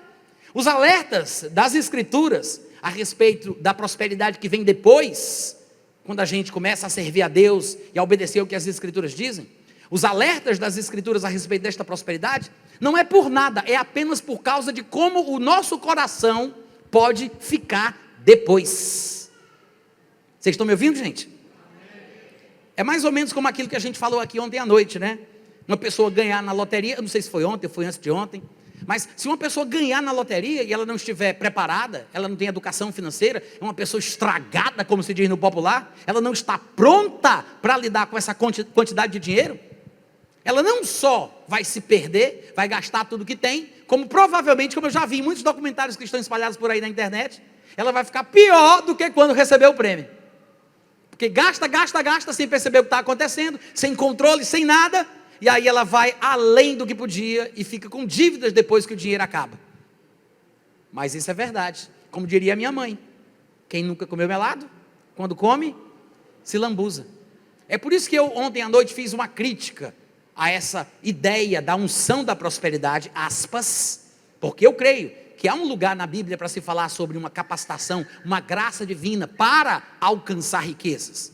Os alertas das Escrituras a respeito da prosperidade que vem depois, quando a gente começa a servir a Deus e a obedecer o que as Escrituras dizem, os alertas das Escrituras a respeito desta prosperidade, não é por nada, é apenas por causa de como o nosso coração pode ficar depois. Vocês estão me ouvindo, gente? É mais ou menos como aquilo que a gente falou aqui ontem à noite, né? Uma pessoa ganhar na loteria, eu não sei se foi ontem ou foi antes de ontem, mas se uma pessoa ganhar na loteria e ela não estiver preparada, ela não tem educação financeira, é uma pessoa estragada, como se diz no popular, ela não está pronta para lidar com essa quantidade de dinheiro, ela não só vai se perder, vai gastar tudo que tem, como provavelmente, como eu já vi em muitos documentários que estão espalhados por aí na internet, ela vai ficar pior do que quando recebeu o prêmio. Porque gasta, sem perceber o que está acontecendo, sem controle, sem nada, e aí ela vai além do que podia e fica com dívidas depois que o dinheiro acaba. Mas isso é verdade. Como diria minha mãe, quem nunca comeu melado, quando come, se lambuza. É por isso que eu ontem à noite fiz uma crítica a essa ideia da unção da prosperidade, aspas, porque eu creio que há um lugar na Bíblia para se falar sobre uma capacitação, uma graça divina para alcançar riquezas.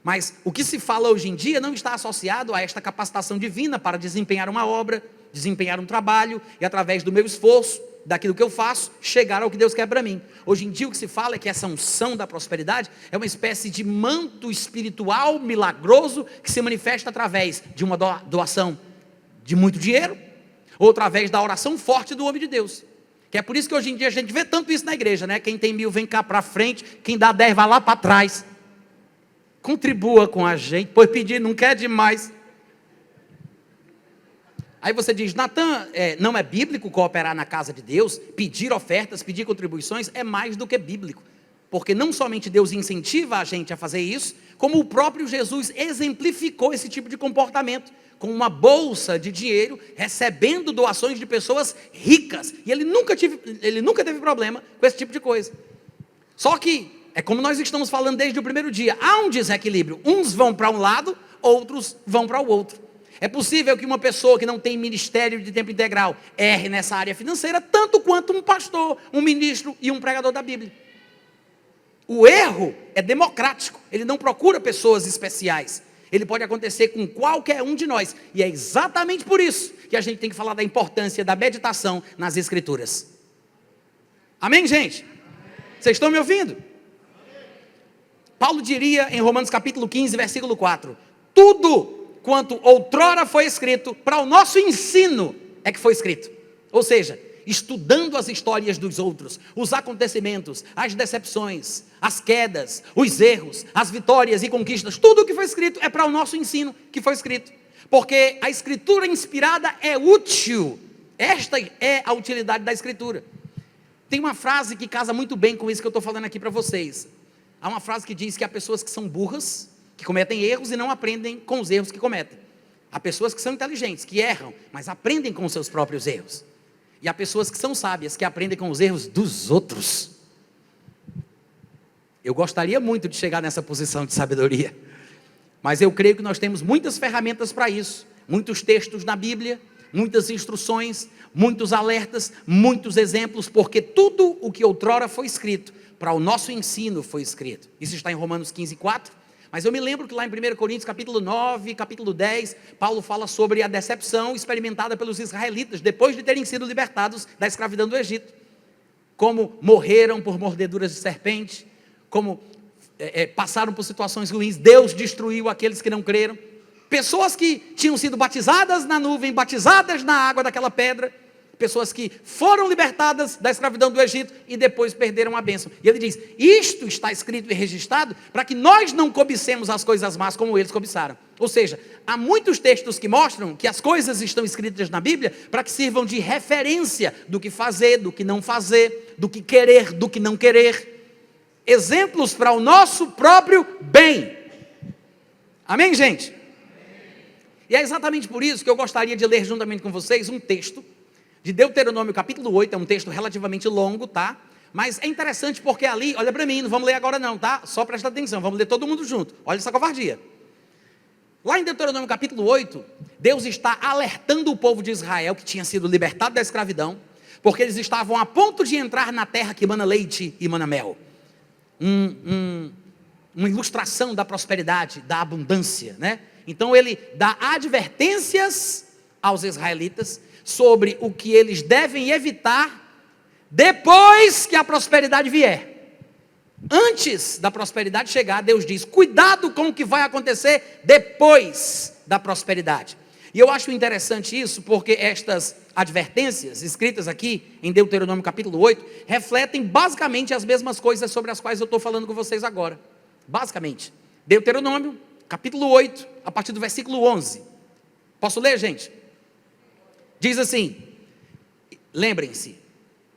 Mas o que se fala hoje em dia não está associado a esta capacitação divina para desempenhar uma obra, desempenhar um trabalho e através do meu esforço, daquilo que eu faço, chegar ao que Deus quer para mim. Hoje em dia o que se fala é que essa unção da prosperidade é uma espécie de manto espiritual milagroso que se manifesta através de uma doação de muito dinheiro ou através da oração forte do homem de Deus. Que é por isso que hoje em dia a gente vê tanto isso na igreja, né? Quem tem 1.000 vem cá para frente, quem dá 10 vai lá para trás. Contribua com a gente, pois pedir não quer demais. Aí você diz, Natan, não é bíblico cooperar na casa de Deus, pedir ofertas, pedir contribuições, é mais do que bíblico. Porque não somente Deus incentiva a gente a fazer isso, como o próprio Jesus exemplificou esse tipo de comportamento, com uma bolsa de dinheiro, recebendo doações de pessoas ricas. E ele nunca teve problema com esse tipo de coisa. Só que, é como nós estamos falando desde o primeiro dia, há um desequilíbrio. Uns vão para um lado, outros vão para o outro. É possível que uma pessoa que não tem ministério de tempo integral erre nessa área financeira, tanto quanto um pastor, um ministro e um pregador da Bíblia. O erro é democrático, ele não procura pessoas especiais. Ele pode acontecer com qualquer um de nós. E é exatamente por isso que a gente tem que falar da importância da meditação nas Escrituras. Amém, gente? Vocês estão me ouvindo? Paulo diria em Romanos capítulo 15, versículo 4, tudo quanto outrora foi escrito, para o nosso ensino é que foi escrito. Ou seja, estudando as histórias dos outros, os acontecimentos, as decepções, as quedas, os erros, as vitórias e conquistas, tudo o que foi escrito é para o nosso ensino que foi escrito. Porque a escritura inspirada é útil. Esta é a utilidade da escritura. Tem uma frase que casa muito bem com isso que eu estou falando aqui para vocês. Há uma frase que diz que há pessoas que são burras, que cometem erros e não aprendem com os erros que cometem. Há pessoas que são inteligentes, que erram, mas aprendem com os seus próprios erros. E há pessoas que são sábias, que aprendem com os erros dos outros. Eu gostaria muito de chegar nessa posição de sabedoria, mas eu creio que nós temos muitas ferramentas para isso, muitos textos na Bíblia, muitas instruções, muitos alertas, muitos exemplos, porque tudo o que outrora foi escrito, para o nosso ensino foi escrito. Isso está em Romanos 15, 4. Mas eu me lembro que lá em 1 Coríntios capítulo 9, capítulo 10, Paulo fala sobre a decepção experimentada pelos israelitas, depois de terem sido libertados da escravidão do Egito. Como morreram por mordeduras de serpente, como passaram por situações ruins, Deus destruiu aqueles que não creram. Pessoas que tinham sido batizadas na nuvem, batizadas na água daquela pedra, pessoas que foram libertadas da escravidão do Egito e depois perderam a bênção. E ele diz, isto está escrito e registrado para que nós não cobicemos as coisas más como eles cobiçaram. Ou seja, há muitos textos que mostram que as coisas estão escritas na Bíblia para que sirvam de referência do que fazer, do que não fazer, do que querer, do que não querer. Exemplos para o nosso próprio bem. Amém, gente? E é exatamente por isso que eu gostaria de ler juntamente com vocês um texto de Deuteronômio capítulo 8, é um texto relativamente longo, tá? Mas é interessante porque ali, olha para mim, não vamos ler agora não, tá? Só presta atenção, vamos ler todo mundo junto, olha essa covardia. Lá em Deuteronômio capítulo 8, Deus está alertando o povo de Israel, que tinha sido libertado da escravidão, porque eles estavam a ponto de entrar na terra que mana leite e mana mel. Uma ilustração da prosperidade, da abundância, né? Então ele dá advertências aos israelitas, sobre o que eles devem evitar depois que a prosperidade vier. Antes da prosperidade chegar, Deus diz, cuidado com o que vai acontecer depois da prosperidade. E eu acho interessante isso, porque estas advertências, escritas aqui em Deuteronômio capítulo 8, refletem basicamente as mesmas coisas sobre as quais eu estou falando com vocês agora. Basicamente, Deuteronômio capítulo 8, a partir do versículo 11. Posso ler, gente? Diz assim, lembrem-se,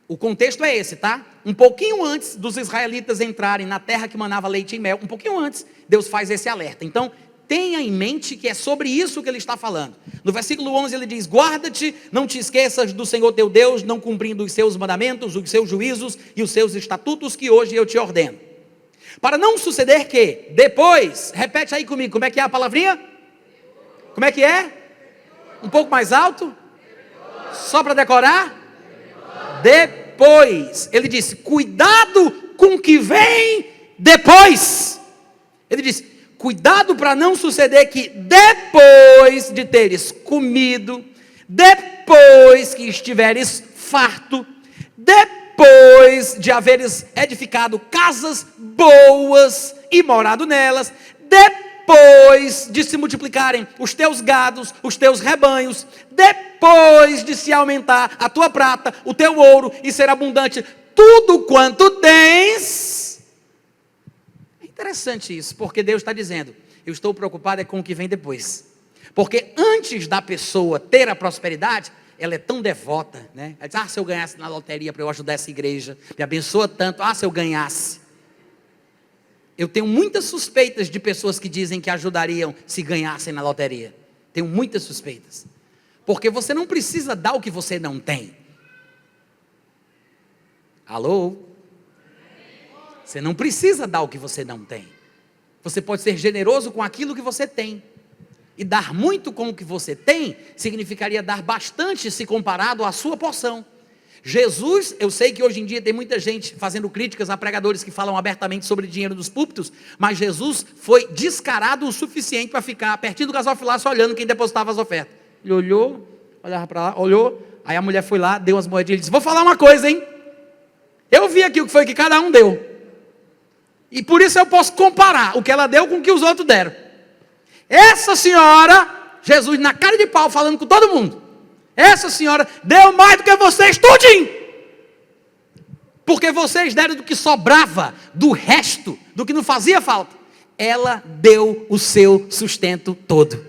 o contexto é esse, tá? Um pouquinho antes dos israelitas entrarem na terra que manava leite e mel, um pouquinho antes, Deus faz esse alerta. Então, tenha em mente que é sobre isso que ele está falando. No versículo 11 ele diz: guarda-te, não te esqueças do Senhor teu Deus, não cumprindo os seus mandamentos, os seus juízos e os seus estatutos que hoje eu te ordeno. Para não suceder que depois, repete aí comigo, como é que é a palavrinha? Como é que é? Um pouco mais alto? Só para decorar? Depois. Ele disse: cuidado com o que vem depois. Ele disse: cuidado para não suceder que depois de teres comido, depois que estiveres farto, depois de haveres edificado casas boas e morado nelas, depois de se multiplicarem os teus gados, os teus rebanhos, depois de se aumentar a tua prata, o teu ouro e ser abundante tudo quanto tens. É interessante isso, porque Deus está dizendo: eu estou preocupado com o que vem depois. Porque antes da pessoa ter a prosperidade, ela é tão devota, né? Ela diz: se eu ganhasse na loteria para eu ajudar essa igreja, me abençoa tanto, se eu ganhasse. Eu tenho muitas suspeitas de pessoas que dizem que ajudariam se ganhassem na loteria. Tenho muitas suspeitas. Porque você não precisa dar o que você não tem. Alô? Você não precisa dar o que você não tem. Você pode ser generoso com aquilo que você tem. E dar muito com o que você tem significaria dar bastante se comparado à sua porção. Jesus, eu sei que hoje em dia tem muita gente fazendo críticas a pregadores que falam abertamente sobre dinheiro dos púlpitos, mas Jesus foi descarado o suficiente para ficar pertinho do gasofilácio olhando quem depositava as ofertas. Ele olhou, olhava para lá, olhou, aí a mulher foi lá, deu umas moedinhas e disse: vou falar uma coisa, hein? Eu vi aqui o que foi que cada um deu. E por isso eu posso comparar o que ela deu com o que os outros deram. Essa senhora, Jesus na cara de pau falando com todo mundo, essa senhora deu mais do que vocês tudinho. Porque vocês deram do que sobrava, do resto, do que não fazia falta. Ela deu o seu sustento todo.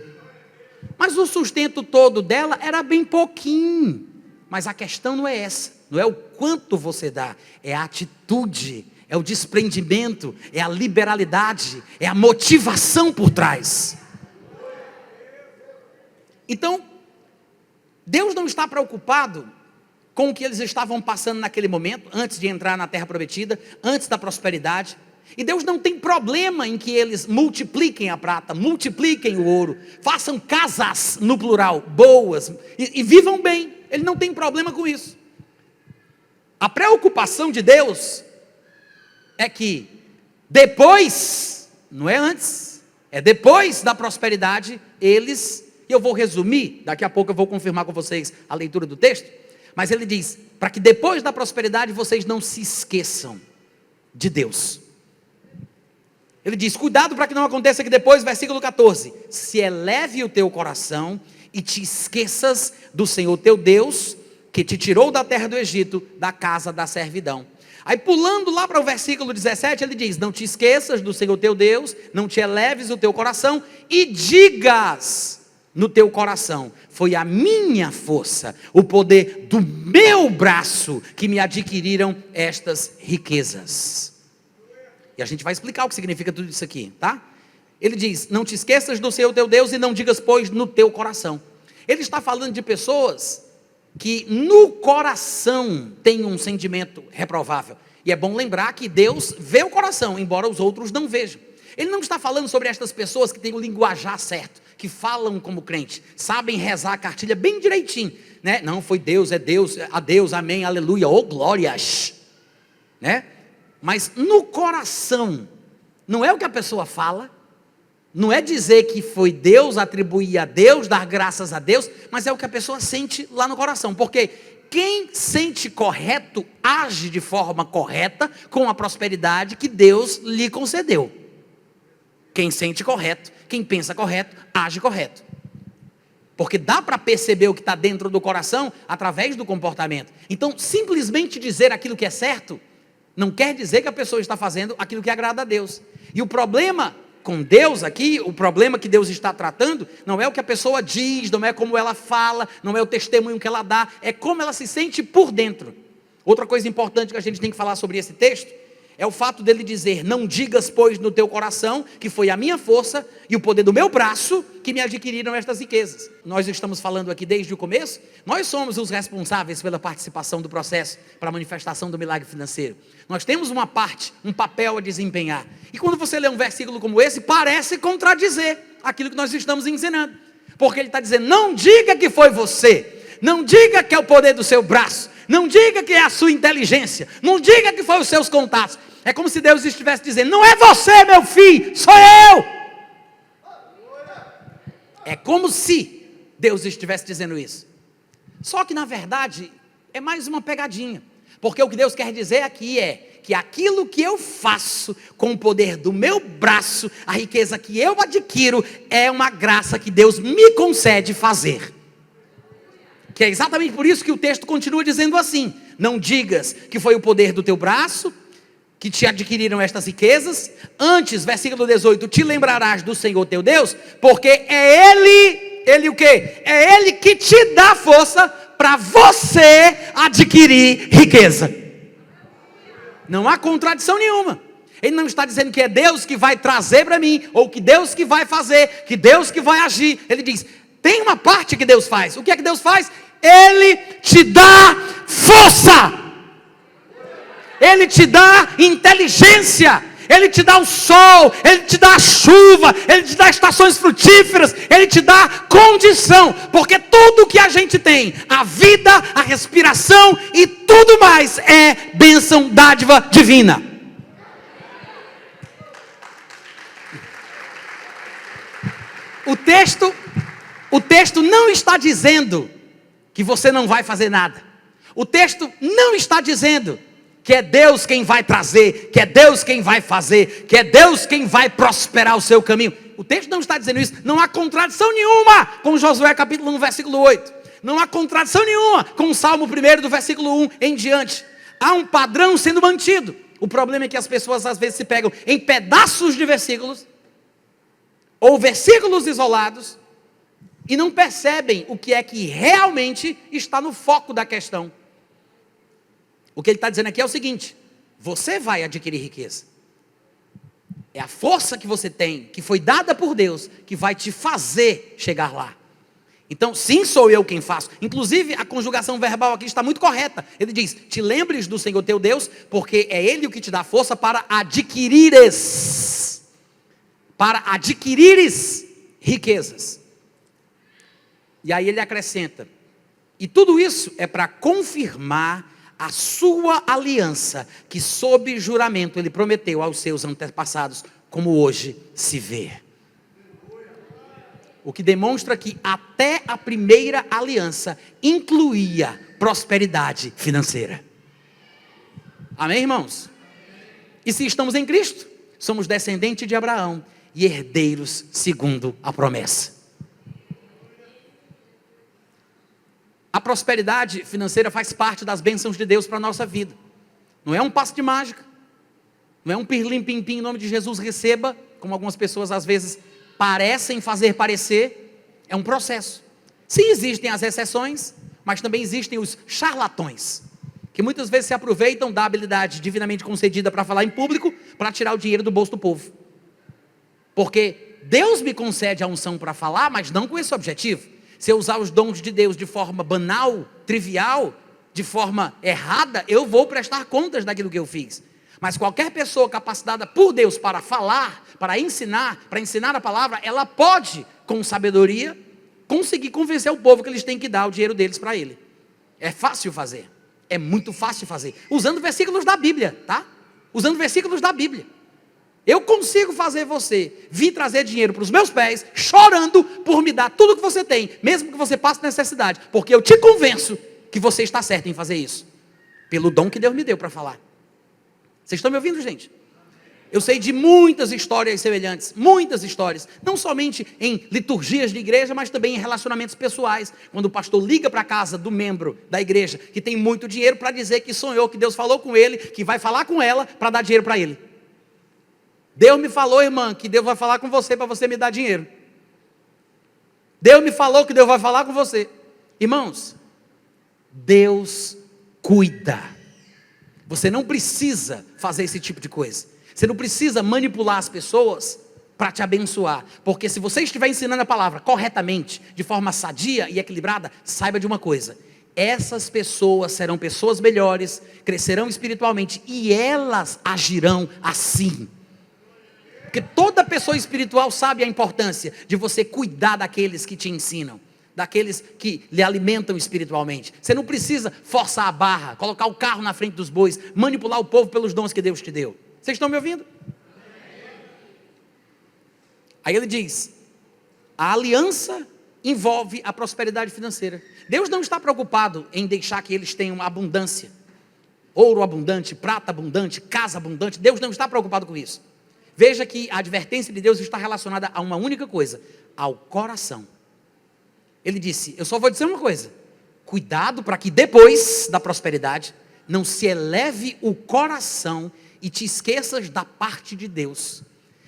Mas o sustento todo dela era bem pouquinho. Mas a questão não é essa. Não é o quanto você dá. É a atitude, é o desprendimento, é a liberalidade, é a motivação por trás. Então, Deus não está preocupado com o que eles estavam passando naquele momento, antes de entrar na terra prometida, antes da prosperidade. E Deus não tem problema em que eles multipliquem a prata, multipliquem o ouro, façam casas, no plural, boas, e vivam bem. Ele não tem problema com isso. A preocupação de Deus é que depois, não é antes, é depois da prosperidade, eles... E eu vou resumir, daqui a pouco eu vou confirmar com vocês a leitura do texto, mas ele diz, para que depois da prosperidade vocês não se esqueçam de Deus. Ele diz: cuidado para que não aconteça que depois, versículo 14, se eleve o teu coração e te esqueças do Senhor teu Deus, que te tirou da terra do Egito, da casa da servidão. Aí pulando lá para o versículo 17, ele diz: não te esqueças do Senhor teu Deus, não te eleves o teu coração e digas no teu coração: foi a minha força, o poder do meu braço que me adquiriram estas riquezas. E a gente vai explicar o que significa tudo isso aqui, tá? Ele diz: não te esqueças do Senhor teu Deus e não digas, pois, no teu coração. Ele está falando de pessoas que no coração têm um sentimento reprovável. E é bom lembrar que Deus vê o coração, embora os outros não vejam. Ele não está falando sobre estas pessoas que têm o linguajar certo, que falam como crente, sabem rezar a cartilha bem direitinho, né? Não, foi Deus, é Deus, a Deus, amém, aleluia, oh glórias, né? Mas no coração, não é o que a pessoa fala, não é dizer que foi Deus, atribuir a Deus, dar graças a Deus, mas é o que a pessoa sente lá no coração, porque quem sente correto, age de forma correta com a prosperidade que Deus lhe concedeu. Quem sente correto, quem pensa correto, age correto. Porque dá para perceber o que está dentro do coração através do comportamento. Então, simplesmente dizer aquilo que é certo, não quer dizer que a pessoa está fazendo aquilo que agrada a Deus. E o problema com Deus aqui, o problema que Deus está tratando, não é o que a pessoa diz, não é como ela fala, não é o testemunho que ela dá, é como ela se sente por dentro. Outra coisa importante que a gente tem que falar sobre esse texto, É o fato dele dizer: não digas, pois, no teu coração que foi a minha força e o poder do meu braço que me adquiriram estas riquezas. Nós estamos falando aqui desde o começo, nós somos os responsáveis pela participação do processo para a manifestação do milagre financeiro. Nós temos uma parte, um papel a desempenhar. E quando você lê um versículo como esse, parece contradizer aquilo que nós estamos ensinando. Porque ele está dizendo: não diga que foi você, não diga que é o poder do seu braço, não diga que é a sua inteligência, não diga que foi os seus contatos. É como se Deus estivesse dizendo: não é você, meu filho, sou eu. É como se Deus estivesse dizendo isso. Só que na verdade é mais uma pegadinha. Porque o que Deus quer dizer aqui é que aquilo que eu faço com o poder do meu braço, a riqueza que eu adquiro, é uma graça que Deus me concede fazer. Que é exatamente por isso que o texto continua dizendo assim: não digas que foi o poder do teu braço que te adquiriram estas riquezas, antes, versículo 18, te lembrarás do Senhor teu Deus, porque é Ele o quê? É Ele que te dá força para você adquirir riqueza. Não há contradição nenhuma. Ele não está dizendo que é Deus que vai trazer para mim, ou que Deus que vai fazer, que Deus que vai agir. Ele diz: tem uma parte que Deus faz. O que é que Deus faz? Ele te dá força. Ele te dá inteligência, Ele te dá o sol, Ele te dá a chuva, Ele te dá estações frutíferas, Ele te dá condição, porque tudo que a gente tem, a vida, a respiração e tudo mais é bênção, dádiva divina. O texto não está dizendo que você não vai fazer nada. O texto não está dizendo que é Deus quem vai trazer, que é Deus quem vai fazer, que é Deus quem vai prosperar o seu caminho. O texto não está dizendo isso. Não há contradição nenhuma com Josué capítulo 1, versículo 8. Não há contradição nenhuma com o Salmo 1 do versículo 1 em diante. Há um padrão sendo mantido. O problema é que as pessoas às vezes se pegam em pedaços de versículos, ou versículos isolados, e não percebem o que é que realmente está no foco da questão. O que ele está dizendo aqui é o seguinte: você vai adquirir riqueza. É a força que você tem, que foi dada por Deus, que vai te fazer chegar lá. Então, sim, sou eu quem faço. Inclusive, a conjugação verbal aqui está muito correta. Ele diz: te lembres do Senhor teu Deus, porque é Ele o que te dá força para adquirires. Para adquirires riquezas. E aí ele acrescenta: e tudo isso é para confirmar a sua aliança, que sob juramento ele prometeu aos seus antepassados, como hoje se vê. O que demonstra que até a primeira aliança incluía prosperidade financeira. Amém, irmãos? E se estamos em Cristo, somos descendentes de Abraão e herdeiros segundo a promessa. A prosperidade financeira faz parte das bênçãos de Deus para a nossa vida. Não é um passe de mágica. Não é um pirlim-pim-pim em nome de Jesus, receba, como algumas pessoas às vezes parecem fazer parecer. É um processo. Sim, existem as exceções, mas também existem os charlatões, que muitas vezes se aproveitam da habilidade divinamente concedida para falar em público, para tirar o dinheiro do bolso do povo. Porque Deus me concede a unção para falar, mas não com esse objetivo. Se eu usar os dons de Deus de forma banal, trivial, de forma errada, eu vou prestar contas daquilo que eu fiz. Mas qualquer pessoa capacitada por Deus para falar, para ensinar a palavra, ela pode, com sabedoria, conseguir convencer o povo que eles têm que dar o dinheiro deles para ele. É fácil fazer. É muito fácil fazer. Usando versículos da Bíblia, tá? Usando versículos da Bíblia. Eu consigo fazer você vir trazer dinheiro para os meus pés, chorando por me dar tudo que você tem, mesmo que você passe necessidade, porque eu te convenço que você está certo em fazer isso, pelo dom que Deus me deu para falar. Vocês estão me ouvindo, gente? Eu sei de muitas histórias semelhantes, muitas histórias, não somente em liturgias de igreja, mas também em relacionamentos pessoais, quando o pastor liga para a casa do membro da igreja, que tem muito dinheiro, para dizer que sonhou, que Deus falou com ele, que vai falar com ela, para dar dinheiro para ele. Deus me falou, irmã, que Deus vai falar com você para você me dar dinheiro. Deus me falou que Deus vai falar com você. Irmãos, Deus cuida. Você não precisa fazer esse tipo de coisa. Você não precisa manipular as pessoas para te abençoar. Porque se você estiver ensinando a palavra corretamente, de forma sadia e equilibrada, saiba de uma coisa: essas pessoas serão pessoas melhores, crescerão espiritualmente e elas agirão assim. Porque toda pessoa espiritual sabe a importância de você cuidar daqueles que te ensinam, daqueles que lhe alimentam espiritualmente. Você não precisa forçar a barra, colocar o carro na frente dos bois, manipular o povo pelos dons que Deus te deu. Vocês estão me ouvindo? Aí ele diz: a aliança envolve a prosperidade financeira. Deus não está preocupado em deixar que eles tenham abundância, ouro abundante, prata abundante, casa abundante. Deus não está preocupado com isso. Veja que a advertência de Deus está relacionada a uma única coisa: ao coração. Ele disse: eu só vou dizer uma coisa, cuidado para que depois da prosperidade não se eleve o coração e te esqueças da parte de Deus.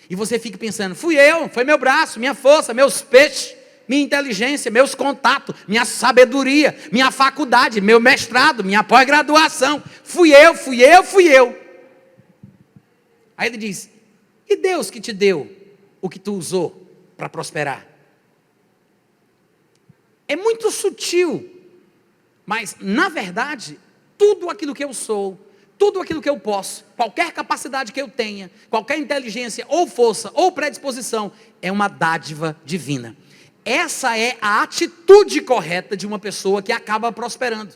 E você fique pensando: fui eu, foi meu braço, minha força, meus peixes, minha inteligência, meus contatos, minha sabedoria, minha faculdade, meu mestrado, minha pós-graduação. Fui eu. Aí ele diz: e Deus que te deu o que tu usou para prosperar? É muito sutil, mas na verdade, tudo aquilo que eu sou, tudo aquilo que eu posso, qualquer capacidade que eu tenha, qualquer inteligência ou força ou predisposição, é uma dádiva divina. Essa é a atitude correta de uma pessoa que acaba prosperando,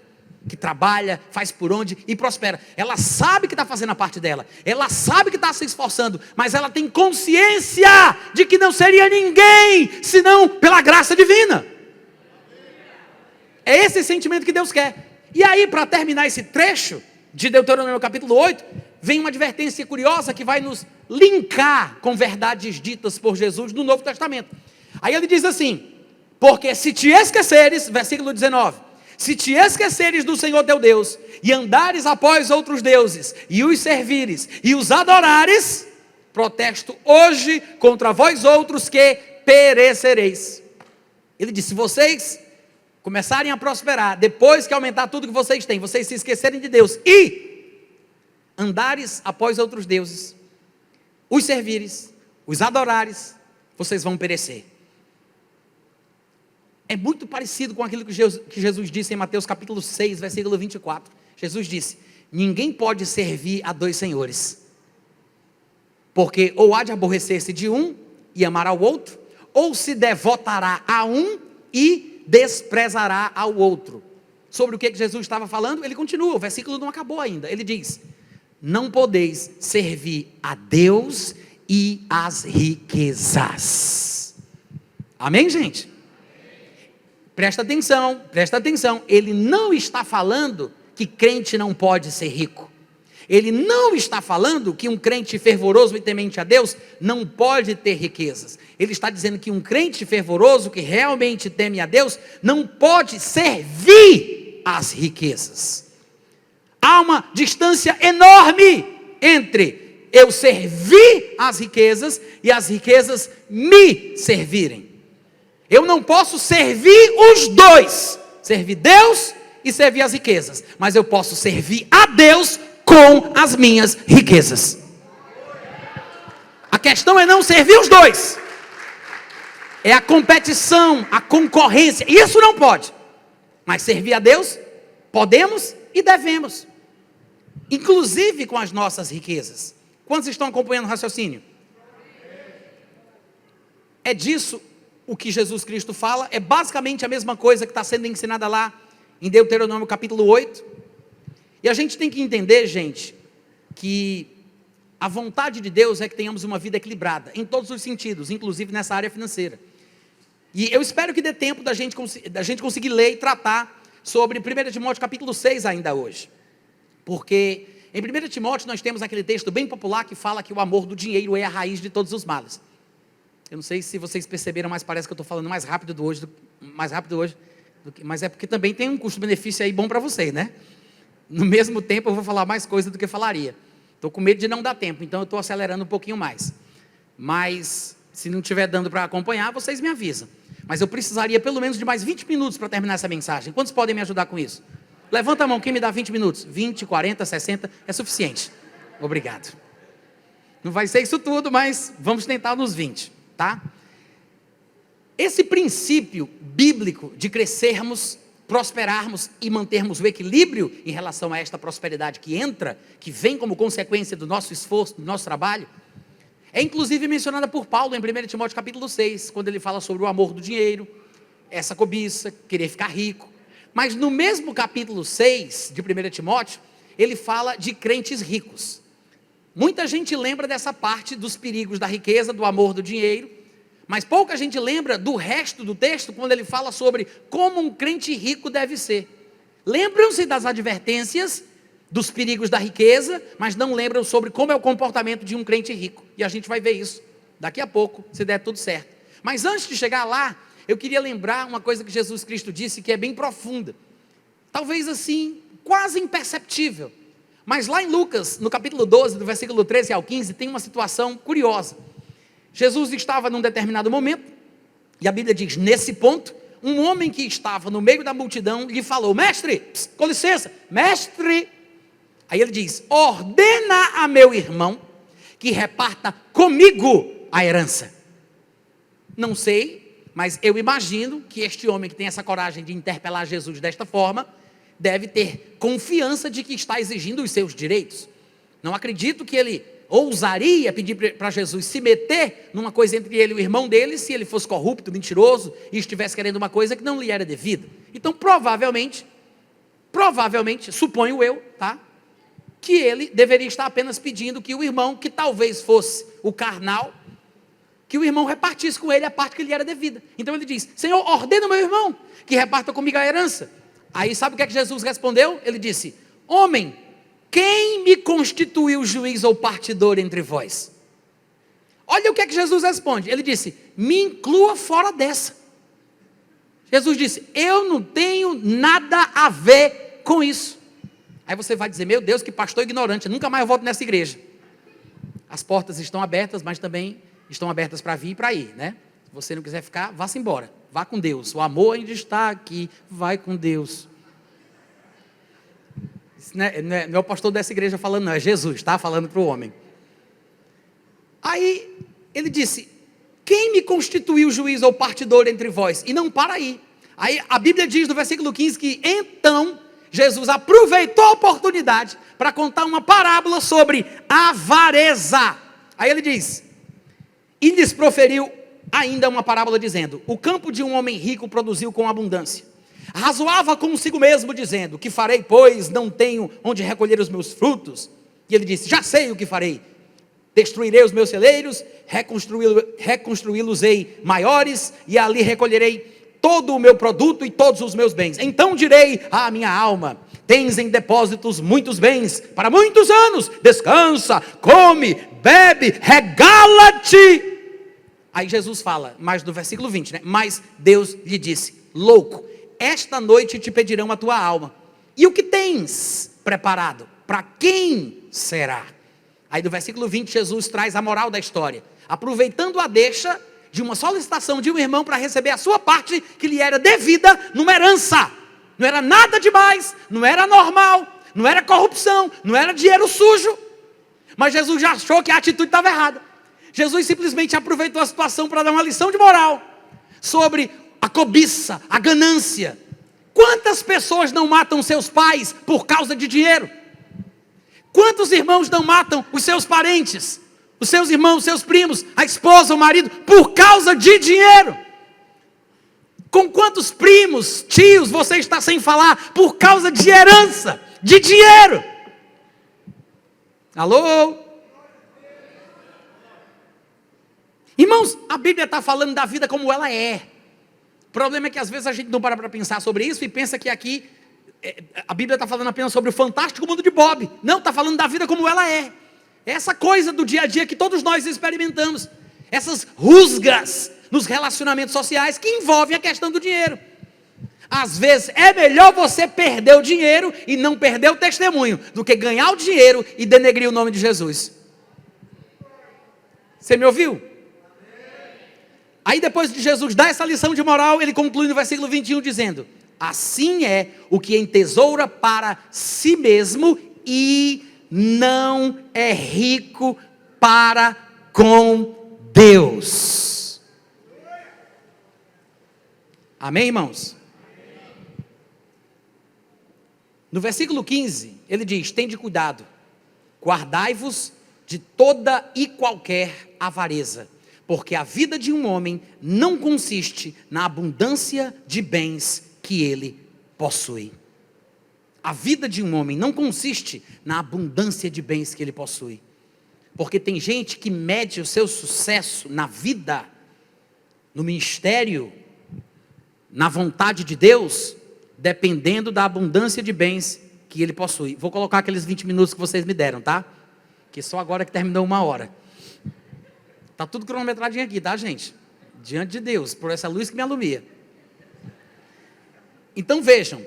que trabalha, faz por onde e prospera. Ela sabe que está fazendo a parte dela, ela sabe que está se esforçando, mas ela tem consciência de que não seria ninguém senão pela graça divina. É esse sentimento que Deus quer. E aí, para terminar esse trecho de Deuteronômio capítulo 8, vem uma advertência curiosa que vai nos linkar com verdades ditas por Jesus no Novo Testamento. Aí ele diz assim: porque se te esqueceres, versículo 19, se te esqueceres do Senhor teu Deus, e andares após outros deuses, e os servires, e os adorares, protesto hoje contra vós outros que perecereis. Ele disse: se vocês começarem a prosperar, depois que aumentar tudo que vocês têm, vocês se esquecerem de Deus, e andares após outros deuses, os servires, os adorares, vocês vão perecer. É muito parecido com aquilo que Jesus disse em Mateus capítulo 6, versículo 24. Jesus disse: ninguém pode servir a dois senhores, porque ou há de aborrecer-se de um e amar ao outro, ou se devotará a um e desprezará ao outro. Sobre o que Jesus estava falando, ele continua, o versículo não acabou ainda. Ele diz: não podeis servir a Deus e às riquezas. Amém, gente? Presta atenção, ele não está falando que crente não pode ser rico. Ele não está falando que um crente fervoroso e temente a Deus não pode ter riquezas. Ele está dizendo que um crente fervoroso que realmente teme a Deus não pode servir às riquezas. Há uma distância enorme entre eu servir às riquezas e as riquezas me servirem. Eu não posso servir os dois, servir Deus e servir as riquezas, mas eu posso servir a Deus com as minhas riquezas. A questão é não servir os dois, é a competição, a concorrência. Isso não pode, mas servir a Deus podemos e devemos, inclusive com as nossas riquezas. Quantos estão acompanhando o raciocínio? É disso o que Jesus Cristo fala, é basicamente a mesma coisa que está sendo ensinada lá em Deuteronômio capítulo 8. E a gente tem que entender, gente, que a vontade de Deus é que tenhamos uma vida equilibrada, em todos os sentidos, inclusive nessa área financeira. E eu espero que dê tempo da gente conseguir ler e tratar sobre 1 Timóteo capítulo 6 ainda hoje. Porque em 1 Timóteo nós temos aquele texto bem popular que fala que o amor do dinheiro é a raiz de todos os males. Eu não sei se vocês perceberam, mas parece que eu estou falando mais rápido hoje, mas é porque também tem um custo-benefício aí bom para vocês, né? No mesmo tempo eu vou falar mais coisa do que falaria. Estou com medo de não dar tempo, então eu estou acelerando um pouquinho mais. Mas se não estiver dando para acompanhar, vocês me avisam. Mas eu precisaria pelo menos de mais 20 minutos para terminar essa mensagem. Quantos podem me ajudar com isso? Levanta a mão, quem me dá 20 minutos? 20, 40, 60, é suficiente. Obrigado. Não vai ser isso tudo, mas vamos tentar nos 20, tá? Esse princípio bíblico de crescermos, prosperarmos e mantermos o equilíbrio em relação a esta prosperidade que entra, que vem como consequência do nosso esforço, do nosso trabalho, é inclusive mencionada por Paulo em 1 Timóteo capítulo 6, quando ele fala sobre o amor do dinheiro, essa cobiça, querer ficar rico. Mas no mesmo capítulo 6 de 1 Timóteo, ele fala de crentes ricos. Muita gente lembra dessa parte dos perigos da riqueza, do amor do dinheiro, mas pouca gente lembra do resto do texto, quando ele fala sobre como um crente rico deve ser. Lembram-se das advertências, dos perigos da riqueza, mas não lembram sobre como é o comportamento de um crente rico. E a gente vai ver isso daqui a pouco, se der tudo certo. Mas antes de chegar lá, eu queria lembrar uma coisa que Jesus Cristo disse, que é bem profunda. Talvez assim, quase imperceptível. Mas lá em Lucas, no capítulo 12, do versículo 13 ao 15, tem uma situação curiosa. Jesus estava num determinado momento, e a Bíblia diz, nesse ponto, um homem que estava no meio da multidão lhe falou, mestre, com licença, mestre. Aí ele diz, ordena a meu irmão que reparta comigo a herança. Não sei, mas eu imagino que este homem que tem essa coragem de interpelar Jesus desta forma, deve ter confiança de que está exigindo os seus direitos. Não acredito que ele ousaria pedir para Jesus se meter numa coisa entre ele e o irmão dele, se ele fosse corrupto, mentiroso, e estivesse querendo uma coisa que não lhe era devida. Então, provavelmente, suponho eu, tá? Que ele deveria estar apenas pedindo que o irmão, que talvez fosse o carnal, que o irmão repartisse com ele a parte que lhe era devida. Então ele diz, Senhor, ordena ao meu irmão que reparta comigo a herança. Aí sabe o que é que Jesus respondeu? Ele disse, homem, quem me constituiu juiz ou partidor entre vós? Olha o que é que Jesus responde. Ele disse, me inclua fora dessa. Jesus disse, eu não tenho nada a ver com isso. Aí você vai dizer, meu Deus, que pastor ignorante, nunca mais eu volto nessa igreja. As portas estão abertas, mas também estão abertas para vir e para ir, né? Se você não quiser ficar, vá-se embora, vá com Deus, o amor ainda está aqui, vai com Deus. Isso não é o pastor dessa igreja falando, não, é Jesus, está falando para o homem. Aí ele disse, quem me constituiu juiz ou partidor entre vós? E não para aí. Aí a Bíblia diz no versículo 15 que então Jesus aproveitou a oportunidade para contar uma parábola sobre avareza. Aí ele diz, e lhes proferiu ainda uma parábola dizendo, o campo de um homem rico produziu com abundância. Razoava consigo mesmo dizendo, que farei, pois não tenho onde recolher os meus frutos? E ele disse, já sei o que farei. Destruirei os meus celeiros, reconstruí-los-ei maiores, e ali recolherei todo o meu produto e todos os meus bens. Então direi à minha alma, tens em depósitos muitos bens, para muitos anos, descansa, come, bebe, regala-te. Aí Jesus fala, mais do versículo 20, né? Mas Deus lhe disse, louco, esta noite te pedirão a tua alma, e o que tens preparado, para quem será? Aí do versículo 20 Jesus traz a moral da história, aproveitando a deixa de uma solicitação de um irmão para receber a sua parte que lhe era devida numa herança. Não era nada demais, não era normal, não era corrupção, não era dinheiro sujo. Mas Jesus já achou que a atitude estava errada. Jesus simplesmente aproveitou a situação para dar uma lição de moral sobre a cobiça, a ganância. Quantas pessoas não matam seus pais por causa de dinheiro? Quantos irmãos não matam os seus parentes? Os seus irmãos, os seus primos, a esposa, o marido, por causa de dinheiro? Com quantos primos, tios você está sem falar por causa de herança, de dinheiro? Alô? Irmãos, a Bíblia está falando da vida como ela é. O problema é que às vezes a gente não para pensar sobre isso e pensa que aqui a Bíblia está falando apenas sobre o fantástico mundo de Bob. Não, está falando da vida como ela é. Essa coisa do dia a dia que todos nós experimentamos. Essas rusgas nos relacionamentos sociais que envolvem a questão do dinheiro. Às vezes é melhor você perder o dinheiro e não perder o testemunho, do que ganhar o dinheiro e denegrir o nome de Jesus. Você me ouviu? Aí depois de Jesus dar essa lição de moral, ele conclui no versículo 21 dizendo, Assim é o que entesoura para si mesmo e não é rico para com Deus. Amém, irmãos? No versículo 15, ele diz: tende cuidado, guardai-vos de toda e qualquer avareza, porque a vida de um homem não consiste na abundância de bens que ele possui. A vida de um homem não consiste na abundância de bens que ele possui. Porque tem gente que mede o seu sucesso na vida, no ministério, na vontade de Deus, dependendo da abundância de bens que ele possui. Vou colocar aqueles 20 minutos que vocês me deram, tá? Que só agora que terminou 1 hora. Tá tudo cronometradinho aqui, tá, gente? Diante de Deus, por essa luz que me alumia. Então vejam,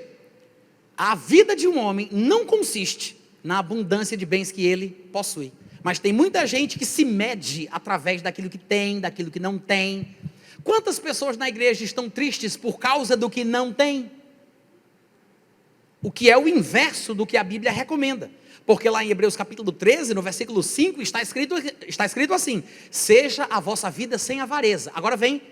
a vida de um homem não consiste na abundância de bens que ele possui. Mas tem muita gente que se mede através daquilo que tem, daquilo que não tem. Quantas pessoas na igreja estão tristes por causa do que não tem? O que é o inverso do que a Bíblia recomenda. Porque lá em Hebreus capítulo 13, no versículo 5, está escrito assim: seja a vossa vida sem avareza. Agora vem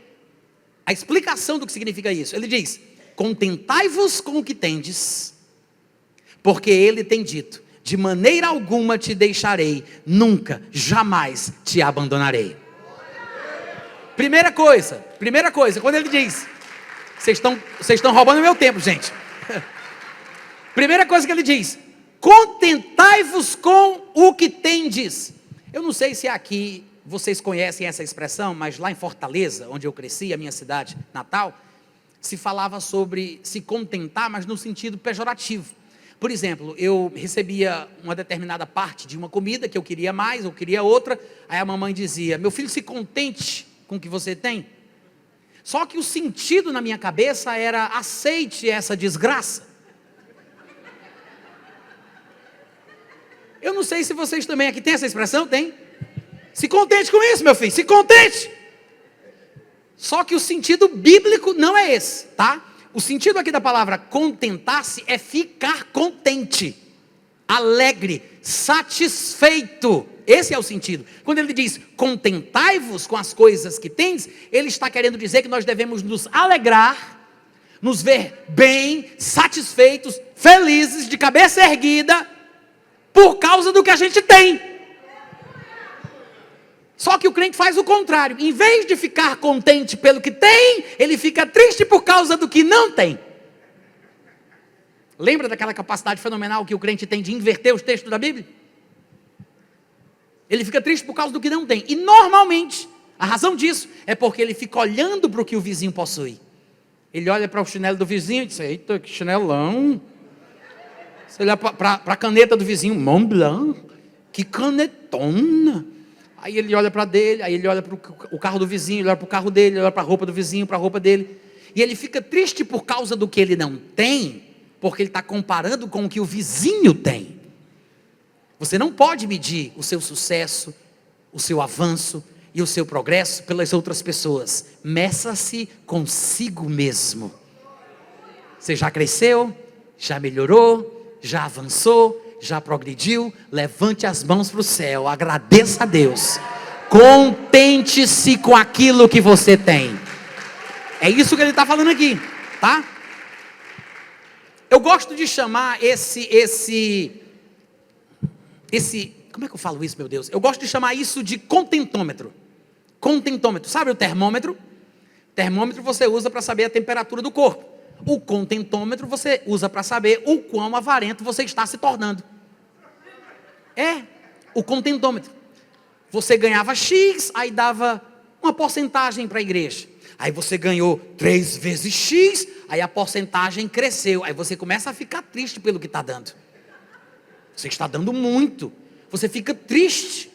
a explicação do que significa isso. Ele diz: contentai-vos com o que tendes, porque ele tem dito: de maneira alguma te deixarei, nunca, jamais te abandonarei. Primeira coisa, quando ele diz, vocês estão roubando meu tempo, gente. Primeira coisa que ele diz: contentai-vos com o que tendes. Eu não sei se aqui vocês conhecem essa expressão, mas lá em Fortaleza, onde eu cresci, a minha cidade natal, se falava sobre se contentar, mas no sentido pejorativo. Por exemplo, eu recebia uma determinada parte de uma comida que eu queria mais, eu queria outra, aí a mamãe dizia: meu filho, se contente com o que você tem. Só que o sentido na minha cabeça era: aceite essa desgraça. Eu não sei se vocês também aqui têm essa expressão, tem? Se contente com isso, meu filho, se contente. Só que o sentido bíblico não é esse, tá? O sentido aqui da palavra contentar-se é ficar contente, alegre, satisfeito. Esse é o sentido. Quando ele diz contentai-vos com as coisas que tendes, ele está querendo dizer que nós devemos nos alegrar, nos ver bem, satisfeitos, felizes, de cabeça erguida, por causa do que a gente tem. Só que o crente faz o contrário. Em vez de ficar contente pelo que tem, ele fica triste por causa do que não tem. Lembra daquela capacidade fenomenal que o crente tem de inverter os textos da Bíblia? Ele fica triste por causa do que não tem. E normalmente, a razão disso é porque ele fica olhando para o que o vizinho possui. Ele olha para o chinelo do vizinho e diz: eita, que chinelão. Você olha para a caneta do vizinho: Mont Blanc, que canetona. Aí ele olha para dele, aí ele olha para o carro do vizinho, ele olha para o carro dele, ele olha para a roupa do vizinho, para a roupa dele. E ele fica triste por causa do que ele não tem, porque ele está comparando com o que o vizinho tem. Você não pode medir o seu sucesso, o seu avanço e o seu progresso pelas outras pessoas. Meça-se consigo mesmo. Você já cresceu? Já melhorou? Já avançou? Já progrediu? Levante as mãos para o céu, agradeça a Deus, contente-se com aquilo que você tem. É isso que ele está falando aqui, tá? Eu gosto de chamar como é que eu falo isso, meu Deus? Eu gosto de chamar isso de contentômetro. Contentômetro, sabe o termômetro? Termômetro você usa para saber a temperatura do corpo. O contentômetro você usa para saber o quão avarento você está se tornando. É, o contentômetro. Você ganhava X, aí dava uma porcentagem para a igreja. Aí você ganhou 3 vezes X, aí a porcentagem cresceu. Aí você começa a ficar triste pelo que está dando. Você está dando muito. Você fica triste.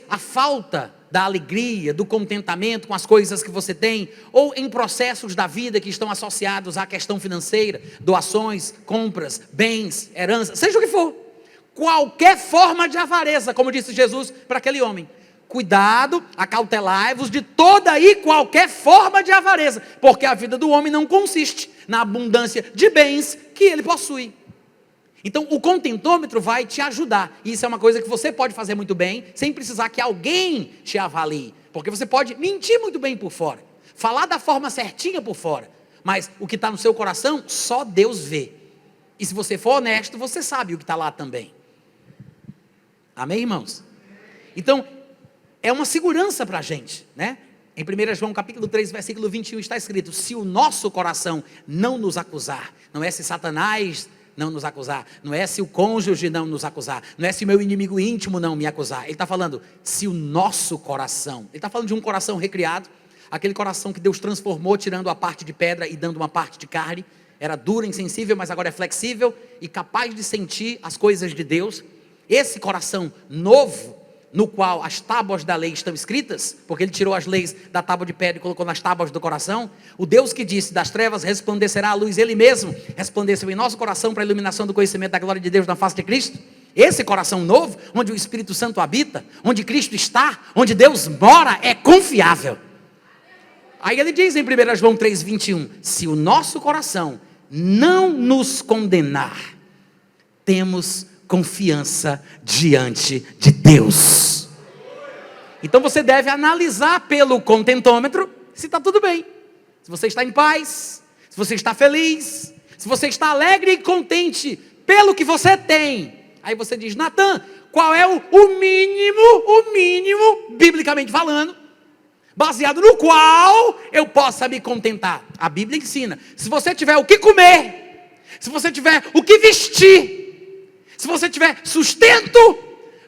A falta da alegria, do contentamento com as coisas que você tem, ou em processos da vida que estão associados à questão financeira, doações, compras, bens, herança, seja o que for. Qualquer forma de avareza, como disse Jesus para aquele homem. Cuidado, acautelai-vos de toda e qualquer forma de avareza, porque a vida do homem não consiste na abundância de bens que ele possui. Então o contentômetro vai te ajudar. E isso é uma coisa que você pode fazer muito bem, sem precisar que alguém te avalie. Porque você pode mentir muito bem por fora, falar da forma certinha por fora, mas o que está no seu coração, só Deus vê. E se você for honesto, você sabe o que está lá também. Amém, irmãos? Então, é uma segurança para a gente, né? Em 1 João capítulo 3, versículo 21 está escrito: se o nosso coração não nos acusar, não é se Satanás não nos acusar, não é se o cônjuge não nos acusar, não é se o meu inimigo íntimo não me acusar. Ele está falando, se o nosso coração, ele está falando de um coração recriado, aquele coração que Deus transformou, tirando a parte de pedra e dando uma parte de carne. Era duro, insensível, mas agora é flexível e capaz de sentir as coisas de Deus. Esse coração novo, no qual as tábuas da lei estão escritas, porque ele tirou as leis da tábua de pedra e colocou nas tábuas do coração. O Deus que disse, das trevas resplandecerá a luz, ele mesmo resplandeceu em nosso coração para a iluminação do conhecimento da glória de Deus na face de Cristo. Esse coração novo, onde o Espírito Santo habita, onde Cristo está, onde Deus mora, é confiável. Aí ele diz em 1 João 3,21, se o nosso coração não nos condenar, temos confiança diante de Deus. Então você deve analisar pelo contentômetro se está tudo bem, se você está em paz, se você está feliz, se você está alegre e contente pelo que você tem. Aí você diz, Natan, qual é o mínimo, biblicamente falando, baseado no qual eu possa me contentar? A Bíblia ensina, se você tiver o que comer, se você tiver o que vestir, se você tiver sustento,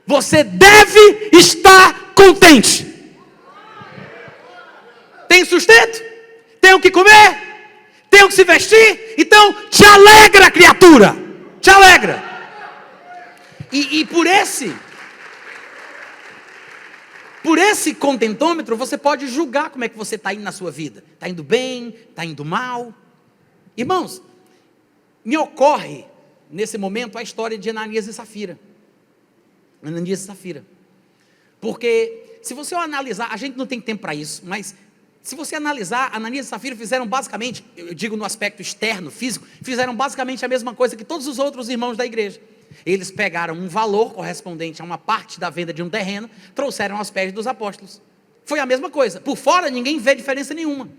você deve estar contente. Tem sustento? Tem o que comer? Tem o que se vestir? Então te alegra, criatura, te alegra. E por esse contentômetro, você pode julgar como é que você está indo na sua vida. Está indo bem? Está indo mal? Irmãos, me ocorre, nesse momento, a história de Ananias e Safira. Ananias e Safira. Porque, se você analisar, a gente não tem tempo para isso, mas se você analisar, Ananias e Safira fizeram basicamente, eu digo no aspecto externo, físico, fizeram basicamente a mesma coisa que todos os outros irmãos da igreja. Eles pegaram um valor correspondente a uma parte da venda de um terreno, trouxeram aos pés dos apóstolos. Foi a mesma coisa. Por fora ninguém vê diferença nenhuma.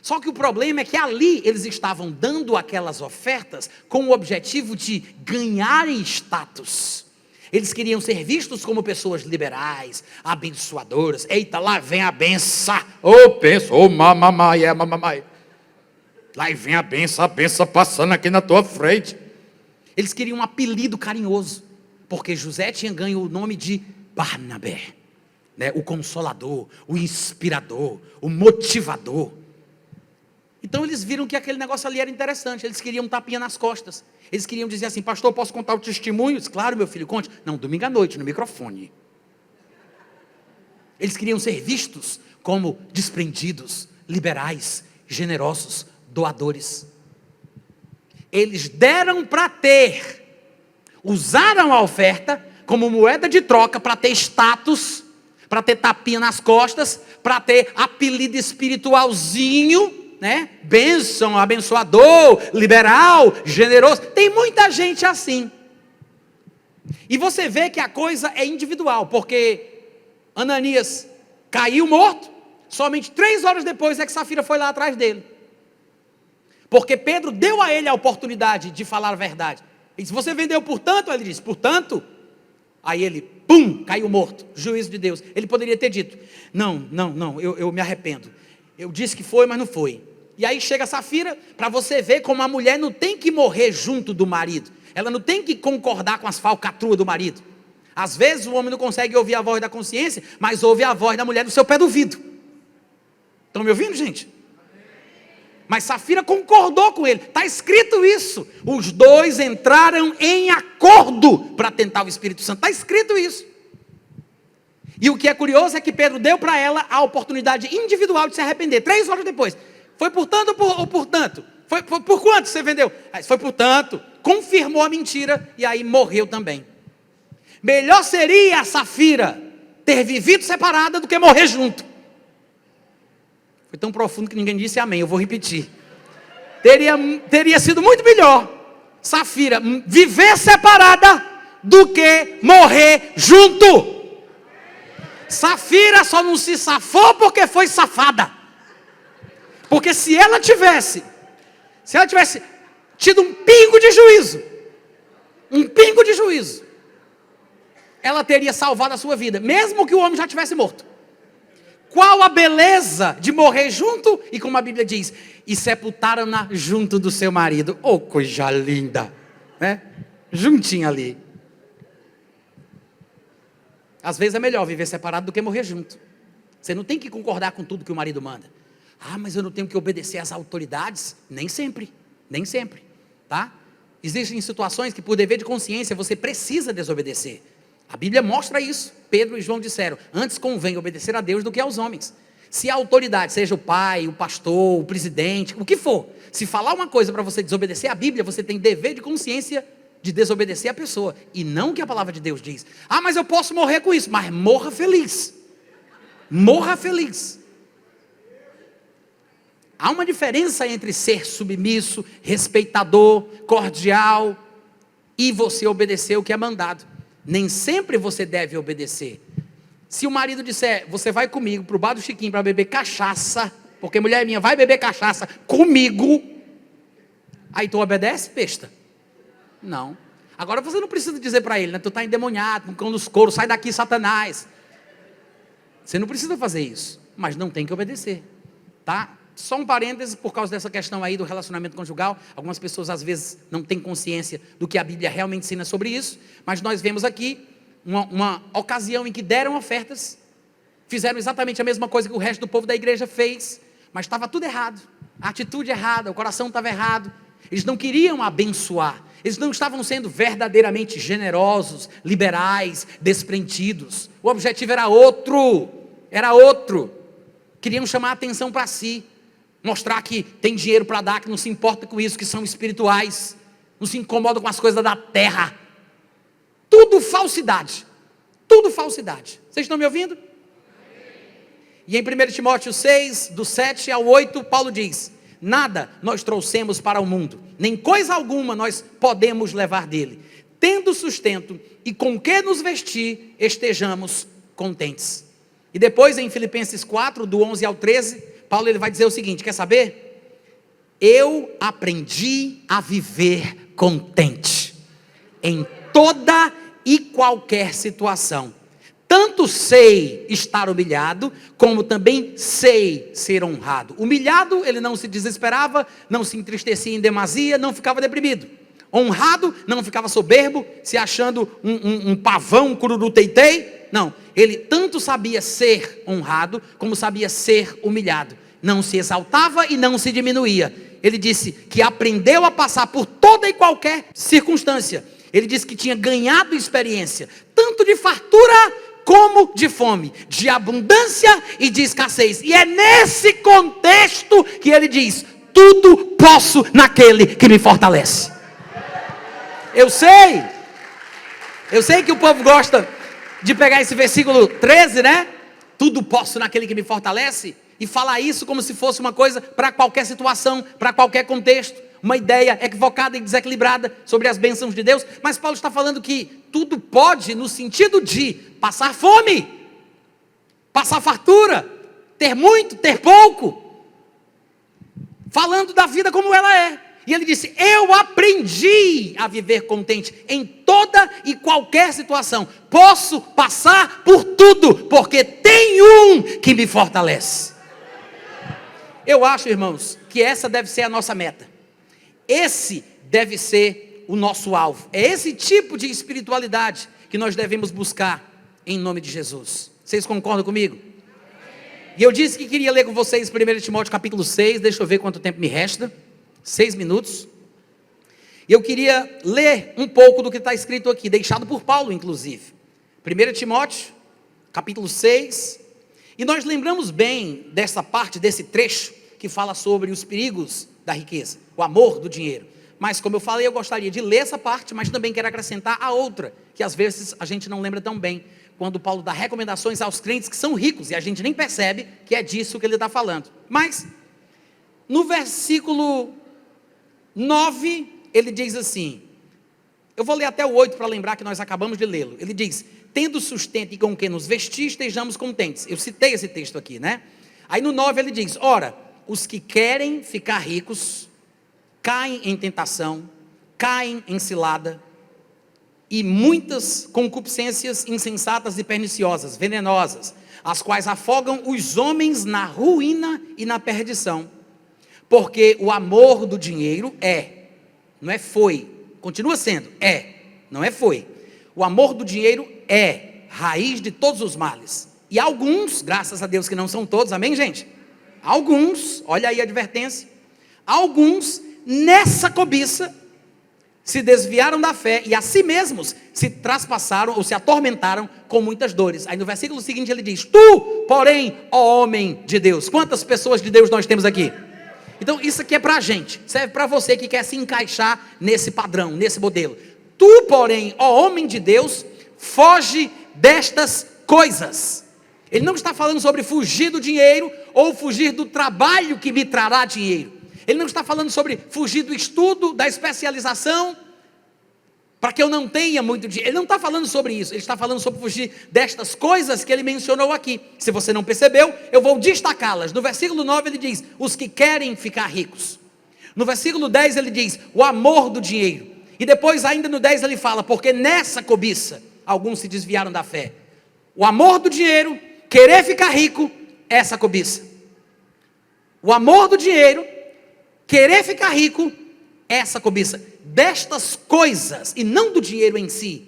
Só que o problema é que ali eles estavam dando aquelas ofertas com o objetivo de ganharem status. Eles queriam ser vistos como pessoas liberais, abençoadoras. Eita, lá vem a benção. Mamamai. Lá vem a benção passando aqui na tua frente. Eles queriam um apelido carinhoso, porque José tinha ganho o nome de Barnabé, né? O consolador, o inspirador, o motivador. Então eles viram que aquele negócio ali era interessante, eles queriam um tapinha nas costas. Eles queriam dizer assim, pastor, posso contar o testemunho? Claro, meu filho, conte. Não, domingo à noite, no microfone. Eles queriam ser vistos como desprendidos, liberais, generosos, doadores. Eles deram para ter, usaram a oferta como moeda de troca para ter status, para ter tapinha nas costas, para ter apelido espiritualzinho, né? Bênção, abençoador, liberal, generoso. Tem muita gente assim. E você vê que a coisa é individual, porque Ananias caiu morto, somente 3 horas depois é que Safira foi lá atrás dele. Porque Pedro deu a ele a oportunidade de falar a verdade. Ele disse, você vendeu por tanto? Ele disse, por tanto. Aí ele, pum, caiu morto. Juízo de Deus. Ele poderia ter dito, não, eu me arrependo. Eu disse que foi, mas não foi. E aí chega a Safira, para você ver como a mulher não tem que morrer junto do marido. Ela não tem que concordar com as falcatruas do marido. Às vezes o homem não consegue ouvir a voz da consciência, mas ouve a voz da mulher no seu pé do ouvido. Estão me ouvindo, gente? Mas Safira concordou com ele, está escrito isso. Os dois entraram em acordo para tentar o Espírito Santo, está escrito isso. E o que é curioso é que Pedro deu para ela a oportunidade individual de se arrepender, 3 horas depois. Foi por tanto ou por tanto? Foi por quanto você vendeu? Foi por tanto. Confirmou a mentira e aí morreu também. Melhor seria a Safira ter vivido separada do que morrer junto. Foi tão profundo que ninguém disse amém, eu vou repetir. Teria sido muito melhor, Safira, viver separada do que morrer junto. Safira só não se safou porque foi safada. Porque se ela tivesse tido um pingo de juízo, ela teria salvado a sua vida, mesmo que o homem já tivesse morto. Qual a beleza de morrer junto? E como a Bíblia diz, e sepultaram-na junto do seu marido. Oh, coisa linda, né? Juntinho ali. Às vezes é melhor viver separado do que morrer junto. Você não tem que concordar com tudo que o marido manda. Ah, mas eu não tenho que obedecer às autoridades? Nem sempre, tá? Existem situações que por dever de consciência você precisa desobedecer. A Bíblia mostra isso. Pedro e João disseram, antes convém obedecer a Deus do que aos homens. Se a autoridade, seja o pai, o pastor, o presidente, o que for, se falar uma coisa para você desobedecer a Bíblia, você tem dever de consciência de desobedecer a pessoa, e não o que a palavra de Deus diz. Ah, mas eu posso morrer com isso. Mas morra feliz. Morra feliz. Há uma diferença entre ser submisso, respeitador, cordial, e você obedecer o que é mandado. Nem sempre você deve obedecer. Se o marido disser, você vai comigo para o bar do Chiquinho para beber cachaça, porque mulher minha vai beber cachaça comigo, aí tu obedece, besta? Não. Agora você não precisa dizer para ele, né? Tu está endemoniado, com o cão dos couros, sai daqui, Satanás. Você não precisa fazer isso, mas não tem que obedecer, tá? Só um parêntese, por causa dessa questão aí do relacionamento conjugal, algumas pessoas às vezes não têm consciência do que a Bíblia realmente ensina sobre isso, mas nós vemos aqui uma ocasião em que deram ofertas, fizeram exatamente a mesma coisa que o resto do povo da igreja fez, mas estava tudo errado, a atitude errada, o coração estava errado, eles não queriam abençoar, eles não estavam sendo verdadeiramente generosos, liberais, desprendidos, o objetivo era outro, queriam chamar a atenção para si, mostrar que tem dinheiro para dar, que não se importa com isso, que são espirituais, não se incomodam com as coisas da terra, tudo falsidade, vocês estão me ouvindo? E em 1 Timóteo 6, do 7 ao 8, Paulo diz, nada nós trouxemos para o mundo, nem coisa alguma nós podemos levar dele, tendo sustento e com que nos vestir, estejamos contentes. E depois em Filipenses 4, do 11 ao 13, Paulo ele vai dizer o seguinte, quer saber? Eu aprendi a viver contente, em toda e qualquer situação. Tanto sei estar humilhado, como também sei ser honrado. Humilhado, ele não se desesperava, não se entristecia em demasia, não ficava deprimido. Honrado, não ficava soberbo, se achando um pavão, cururu-tei-tei. Não, ele tanto sabia ser honrado, como sabia ser humilhado. Não se exaltava e não se diminuía. Ele disse que aprendeu a passar por toda e qualquer circunstância. Ele disse que tinha ganhado experiência, tanto de fartura como de fome, de abundância e de escassez. E é nesse contexto que ele diz, tudo posso naquele que me fortalece. Eu sei que o povo gosta de pegar esse versículo 13, né? Tudo posso naquele que me fortalece, e falar isso como se fosse uma coisa para qualquer situação, para qualquer contexto, uma ideia equivocada e desequilibrada sobre as bênçãos de Deus. Mas Paulo está falando que tudo pode no sentido de passar fome, passar fartura, ter muito, ter pouco, falando da vida como ela é. E ele disse, eu aprendi a viver contente em toda e qualquer situação. Posso passar por tudo, porque tem um que me fortalece. Eu acho, irmãos, que essa deve ser a nossa meta. Esse deve ser o nosso alvo. É esse tipo de espiritualidade que nós devemos buscar em nome de Jesus. Vocês concordam comigo? E eu disse que queria ler com vocês 1 Timóteo capítulo 6, deixa eu ver quanto tempo me resta. 6 minutos, e eu queria ler um pouco do que está escrito aqui, deixado por Paulo inclusive, 1 Timóteo, capítulo 6, e nós lembramos bem dessa parte, desse trecho, que fala sobre os perigos da riqueza, o amor do dinheiro, mas como eu falei, eu gostaria de ler essa parte, mas também quero acrescentar a outra, que às vezes a gente não lembra tão bem, quando Paulo dá recomendações aos crentes que são ricos, e a gente nem percebe que é disso que ele está falando, mas, no versículo 9, ele diz assim, eu vou ler até o 8 para lembrar que nós acabamos de lê-lo. Ele diz, tendo sustento e com que nos vestir, estejamos contentes. Eu citei esse texto aqui, né? Aí no 9 ele diz, ora, os que querem ficar ricos, caem em tentação, caem em cilada, e muitas concupiscências insensatas e perniciosas, venenosas, as quais afogam os homens na ruína e na perdição. Porque o amor do dinheiro não é foi, continua sendo, não é foi. O amor do dinheiro é raiz de todos os males. E alguns, graças a Deus que não são todos, amém, gente? Alguns, olha aí a advertência, alguns nessa cobiça se desviaram da fé e a si mesmos se traspassaram ou se atormentaram com muitas dores. Aí no versículo seguinte ele diz, tu, porém, ó homem de Deus. Quantas pessoas de Deus nós temos aqui? Então isso aqui é para a gente, serve para você que quer se encaixar nesse padrão, nesse modelo. Tu, porém, ó homem de Deus, foge destas coisas. Ele não está falando sobre fugir do dinheiro ou fugir do trabalho que me trará dinheiro. Ele não está falando sobre fugir do estudo, da especialização, para que eu não tenha muito dinheiro. Ele não está falando sobre isso, ele está falando sobre fugir destas coisas que ele mencionou aqui. Se você não percebeu, eu vou destacá-las. No versículo 9 ele diz, os que querem ficar ricos. No versículo 10 ele diz, o amor do dinheiro. E depois ainda no 10 ele fala, porque nessa cobiça, alguns se desviaram da fé. O amor do dinheiro, querer ficar rico, essa cobiça. O amor do dinheiro, querer ficar rico, essa cobiça. Destas coisas, e não do dinheiro em si,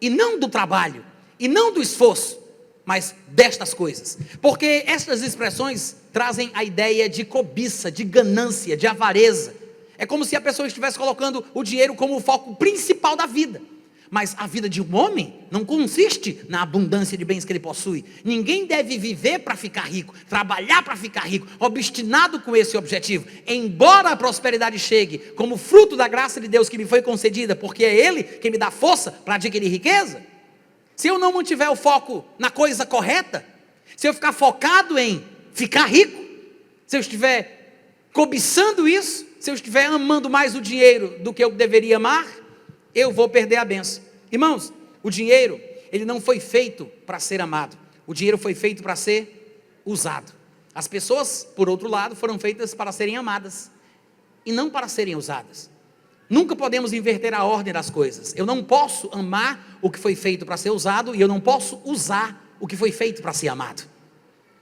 e não do trabalho, e não do esforço, mas destas coisas. Porque estas expressões trazem a ideia de cobiça, de ganância, de avareza. É como se a pessoa estivesse colocando o dinheiro como o foco principal da vida. Mas a vida de um homem não consiste na abundância de bens que ele possui. Ninguém deve viver para ficar rico, trabalhar para ficar rico, obstinado com esse objetivo. Embora a prosperidade chegue como fruto da graça de Deus que me foi concedida, porque é Ele que me dá força para adquirir riqueza. Se eu não mantiver o foco na coisa correta, se eu ficar focado em ficar rico, se eu estiver cobiçando isso, se eu estiver amando mais o dinheiro do que eu deveria amar, eu vou perder a bênção. Irmãos, o dinheiro, ele não foi feito para ser amado. O dinheiro foi feito para ser usado. As pessoas, por outro lado, foram feitas para serem amadas e não para serem usadas. Nunca podemos inverter a ordem das coisas. Eu não posso amar o que foi feito para ser usado e eu não posso usar o que foi feito para ser amado.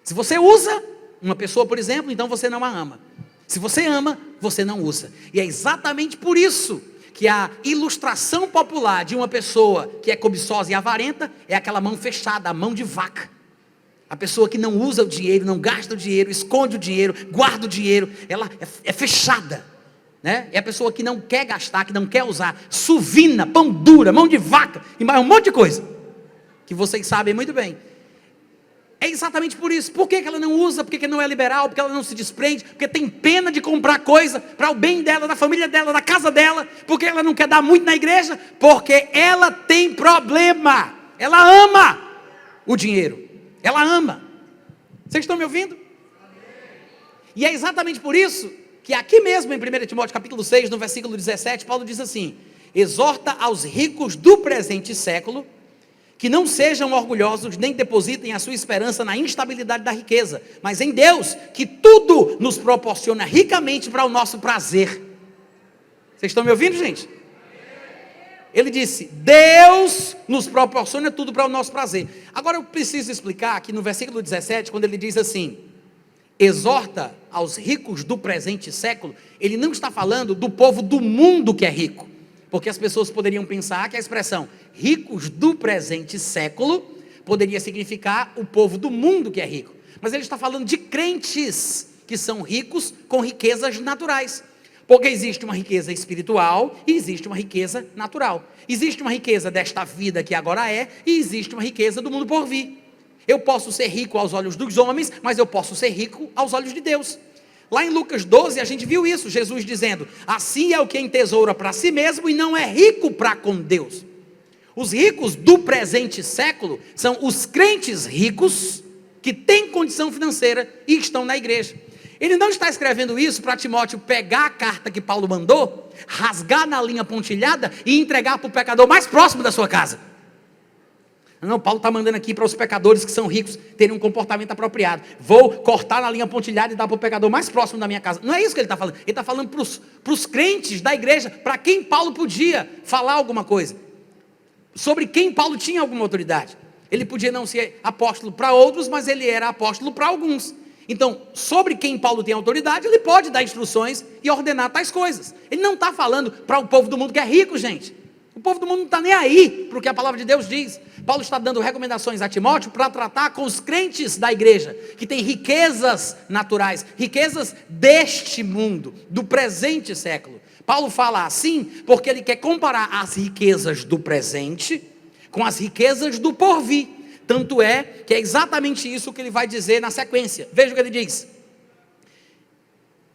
Se você usa uma pessoa, por exemplo, então você não a ama. Se você ama, você não usa. E é exatamente por isso que a ilustração popular de uma pessoa que é cobiçosa e avarenta é aquela mão fechada, a mão de vaca. A pessoa que não usa o dinheiro, não gasta o dinheiro, esconde o dinheiro, guarda o dinheiro, ela é fechada, né? É a pessoa que não quer gastar, que não quer usar, suvina, pão dura, mão de vaca e mais um monte de coisa, que vocês sabem muito bem. É exatamente por isso. Por que ela não usa? Por que não é liberal? Porque ela não se desprende? Porque tem pena de comprar coisa para o bem dela, da família dela, da casa dela? Porque ela não quer dar muito na igreja? Porque ela tem problema. Ela ama o dinheiro. Ela ama. Vocês estão me ouvindo? E é exatamente por isso que aqui mesmo em 1 Timóteo capítulo 6, no versículo 17, Paulo diz assim, exorta aos ricos do presente século, que não sejam orgulhosos, nem depositem a sua esperança na instabilidade da riqueza, mas em Deus, que tudo nos proporciona ricamente para o nosso prazer. Vocês estão me ouvindo, gente? Ele disse, Deus nos proporciona tudo para o nosso prazer. Agora eu preciso explicar que no versículo 17, quando ele diz assim, exorta aos ricos do presente século, ele não está falando do povo do mundo que é rico. Porque as pessoas poderiam pensar que a expressão ricos do presente século poderia significar o povo do mundo que é rico. Mas ele está falando de crentes que são ricos com riquezas naturais. Porque existe uma riqueza espiritual e existe uma riqueza natural. Existe uma riqueza desta vida que agora é e existe uma riqueza do mundo por vir. Eu posso ser rico aos olhos dos homens, mas eu posso ser rico aos olhos de Deus. Lá em Lucas 12 a gente viu isso, Jesus dizendo, assim é o que entesoura para si mesmo e não é rico para com Deus. Os ricos do presente século são os crentes ricos que têm condição financeira e estão na igreja. Ele não está escrevendo isso para Timóteo pegar a carta que Paulo mandou, rasgar na linha pontilhada e entregar para o pecador mais próximo da sua casa. Não, Paulo está mandando aqui para os pecadores que são ricos terem um comportamento apropriado. Vou cortar na linha pontilhada e dar para o pecador mais próximo da minha casa. Não é isso que ele está falando. Ele está falando para os crentes da igreja, para quem Paulo podia falar alguma coisa, sobre quem Paulo tinha alguma autoridade. Ele podia não ser apóstolo para outros, mas ele era apóstolo para alguns. Então, sobre quem Paulo tem autoridade, ele pode dar instruções e ordenar tais coisas. Ele não está falando para o povo do mundo que é rico, gente. O povo do mundo não está nem aí para o que a palavra de Deus diz. Paulo está dando recomendações a Timóteo para tratar com os crentes da igreja, que têm riquezas naturais, riquezas deste mundo, do presente século. Paulo fala assim porque ele quer comparar as riquezas do presente com as riquezas do porvir. Tanto é que é exatamente isso que ele vai dizer na sequência. Veja o que ele diz.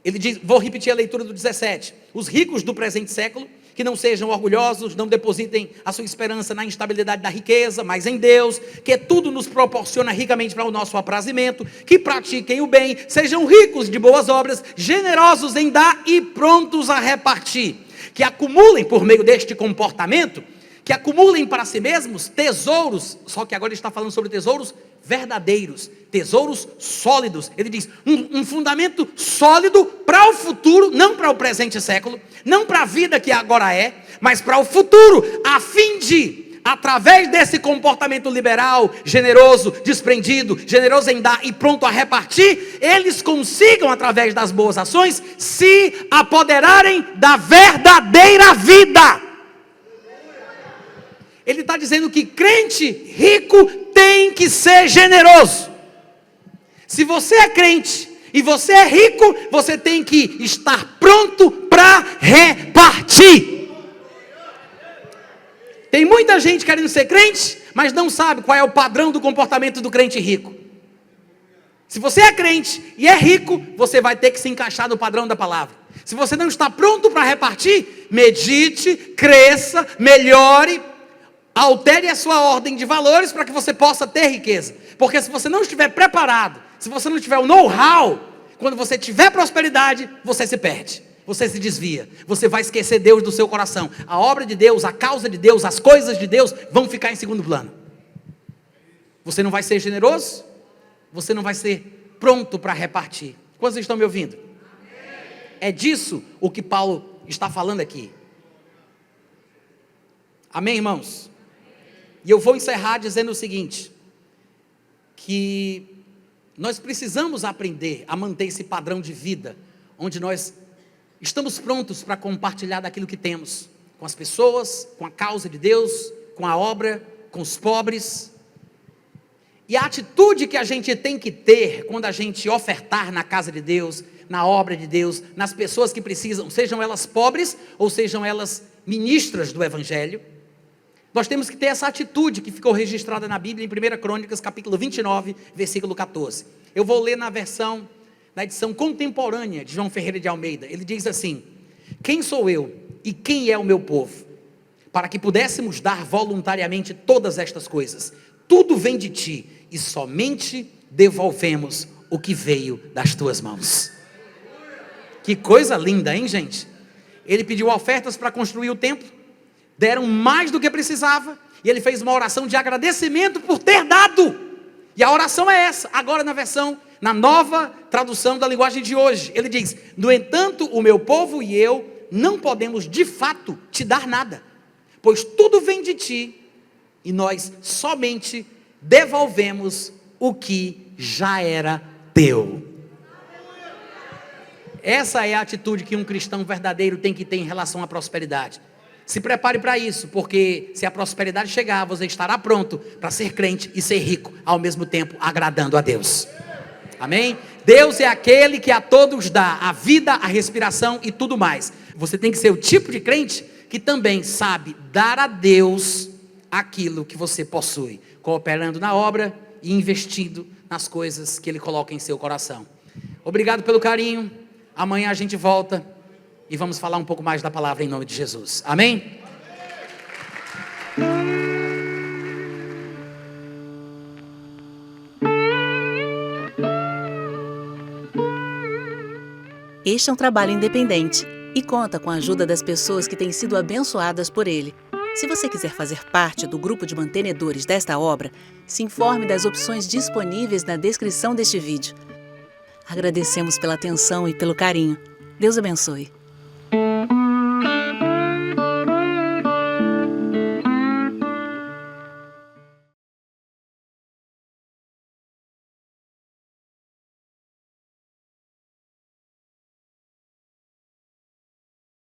Ele diz, vou repetir a leitura do 17. Os ricos do presente século, que não sejam orgulhosos, não depositem a sua esperança na instabilidade da riqueza, mas em Deus, que tudo nos proporciona ricamente para o nosso aprazimento, que pratiquem o bem, sejam ricos de boas obras, generosos em dar e prontos a repartir, que acumulem por meio deste comportamento, que acumulem para si mesmos tesouros, só que agora ele está falando sobre tesouros verdadeiros, tesouros sólidos. Ele diz, um fundamento sólido para o futuro, não para o presente século, não para a vida que agora é, mas para o futuro, a fim de, através desse comportamento liberal, generoso, desprendido, generoso em dar e pronto a repartir, eles consigam, através das boas ações, se apoderarem da verdadeira vida. Ele está dizendo que crente rico tem que ser generoso. Se você é crente e você é rico, você tem que estar pronto para repartir. Tem muita gente querendo ser crente, mas não sabe qual é o padrão do comportamento do crente rico. Se você é crente e é rico, você vai ter que se encaixar no padrão da palavra. Se você não está pronto para repartir, medite, cresça, melhore, altere a sua ordem de valores para que você possa ter riqueza. Porque se você não estiver preparado, se você não tiver o know-how, quando você tiver prosperidade, você se perde, você se desvia, você vai esquecer Deus do seu coração. A obra de Deus, a causa de Deus, as coisas de Deus vão ficar em segundo plano. Você não vai ser generoso, você não vai ser pronto para repartir. Quantos estão me ouvindo? É disso o que Paulo está falando aqui. Amém, irmãos? E eu vou encerrar dizendo o seguinte, que nós precisamos aprender a manter esse padrão de vida, onde nós estamos prontos para compartilhar daquilo que temos, com as pessoas, com a causa de Deus, com a obra, com os pobres. E a atitude que a gente tem que ter, quando a gente ofertar na casa de Deus, na obra de Deus, nas pessoas que precisam, sejam elas pobres, ou sejam elas ministras do Evangelho, nós temos que ter essa atitude que ficou registrada na Bíblia, em 1 Crônicas, capítulo 29, versículo 14. Eu vou ler na edição contemporânea de João Ferreira de Almeida. Ele diz assim, quem sou eu e quem é o meu povo, para que pudéssemos dar voluntariamente todas estas coisas? Tudo vem de ti, e somente devolvemos o que veio das tuas mãos. Que coisa linda, hein, gente? Ele pediu ofertas para construir o templo, deram mais do que precisava, e ele fez uma oração de agradecimento por ter dado, e a oração é essa, agora na nova tradução da linguagem de hoje, ele diz, no entanto, o meu povo e eu, não podemos de fato te dar nada, pois tudo vem de ti, e nós somente devolvemos o que já era teu. Essa é a atitude que um cristão verdadeiro tem que ter em relação à prosperidade. Se prepare para isso, porque se a prosperidade chegar, você estará pronto para ser crente e ser rico, ao mesmo tempo agradando a Deus. Amém? Deus é aquele que a todos dá a vida, a respiração e tudo mais. Você tem que ser o tipo de crente que também sabe dar a Deus aquilo que você possui, cooperando na obra e investindo nas coisas que Ele coloca em seu coração. Obrigado pelo carinho. Amanhã a gente volta e vamos falar um pouco mais da palavra em nome de Jesus. Amém? Este é um trabalho independente e conta com a ajuda das pessoas que têm sido abençoadas por ele. Se você quiser fazer parte do grupo de mantenedores desta obra, se informe das opções disponíveis na descrição deste vídeo. Agradecemos pela atenção e pelo carinho. Deus abençoe.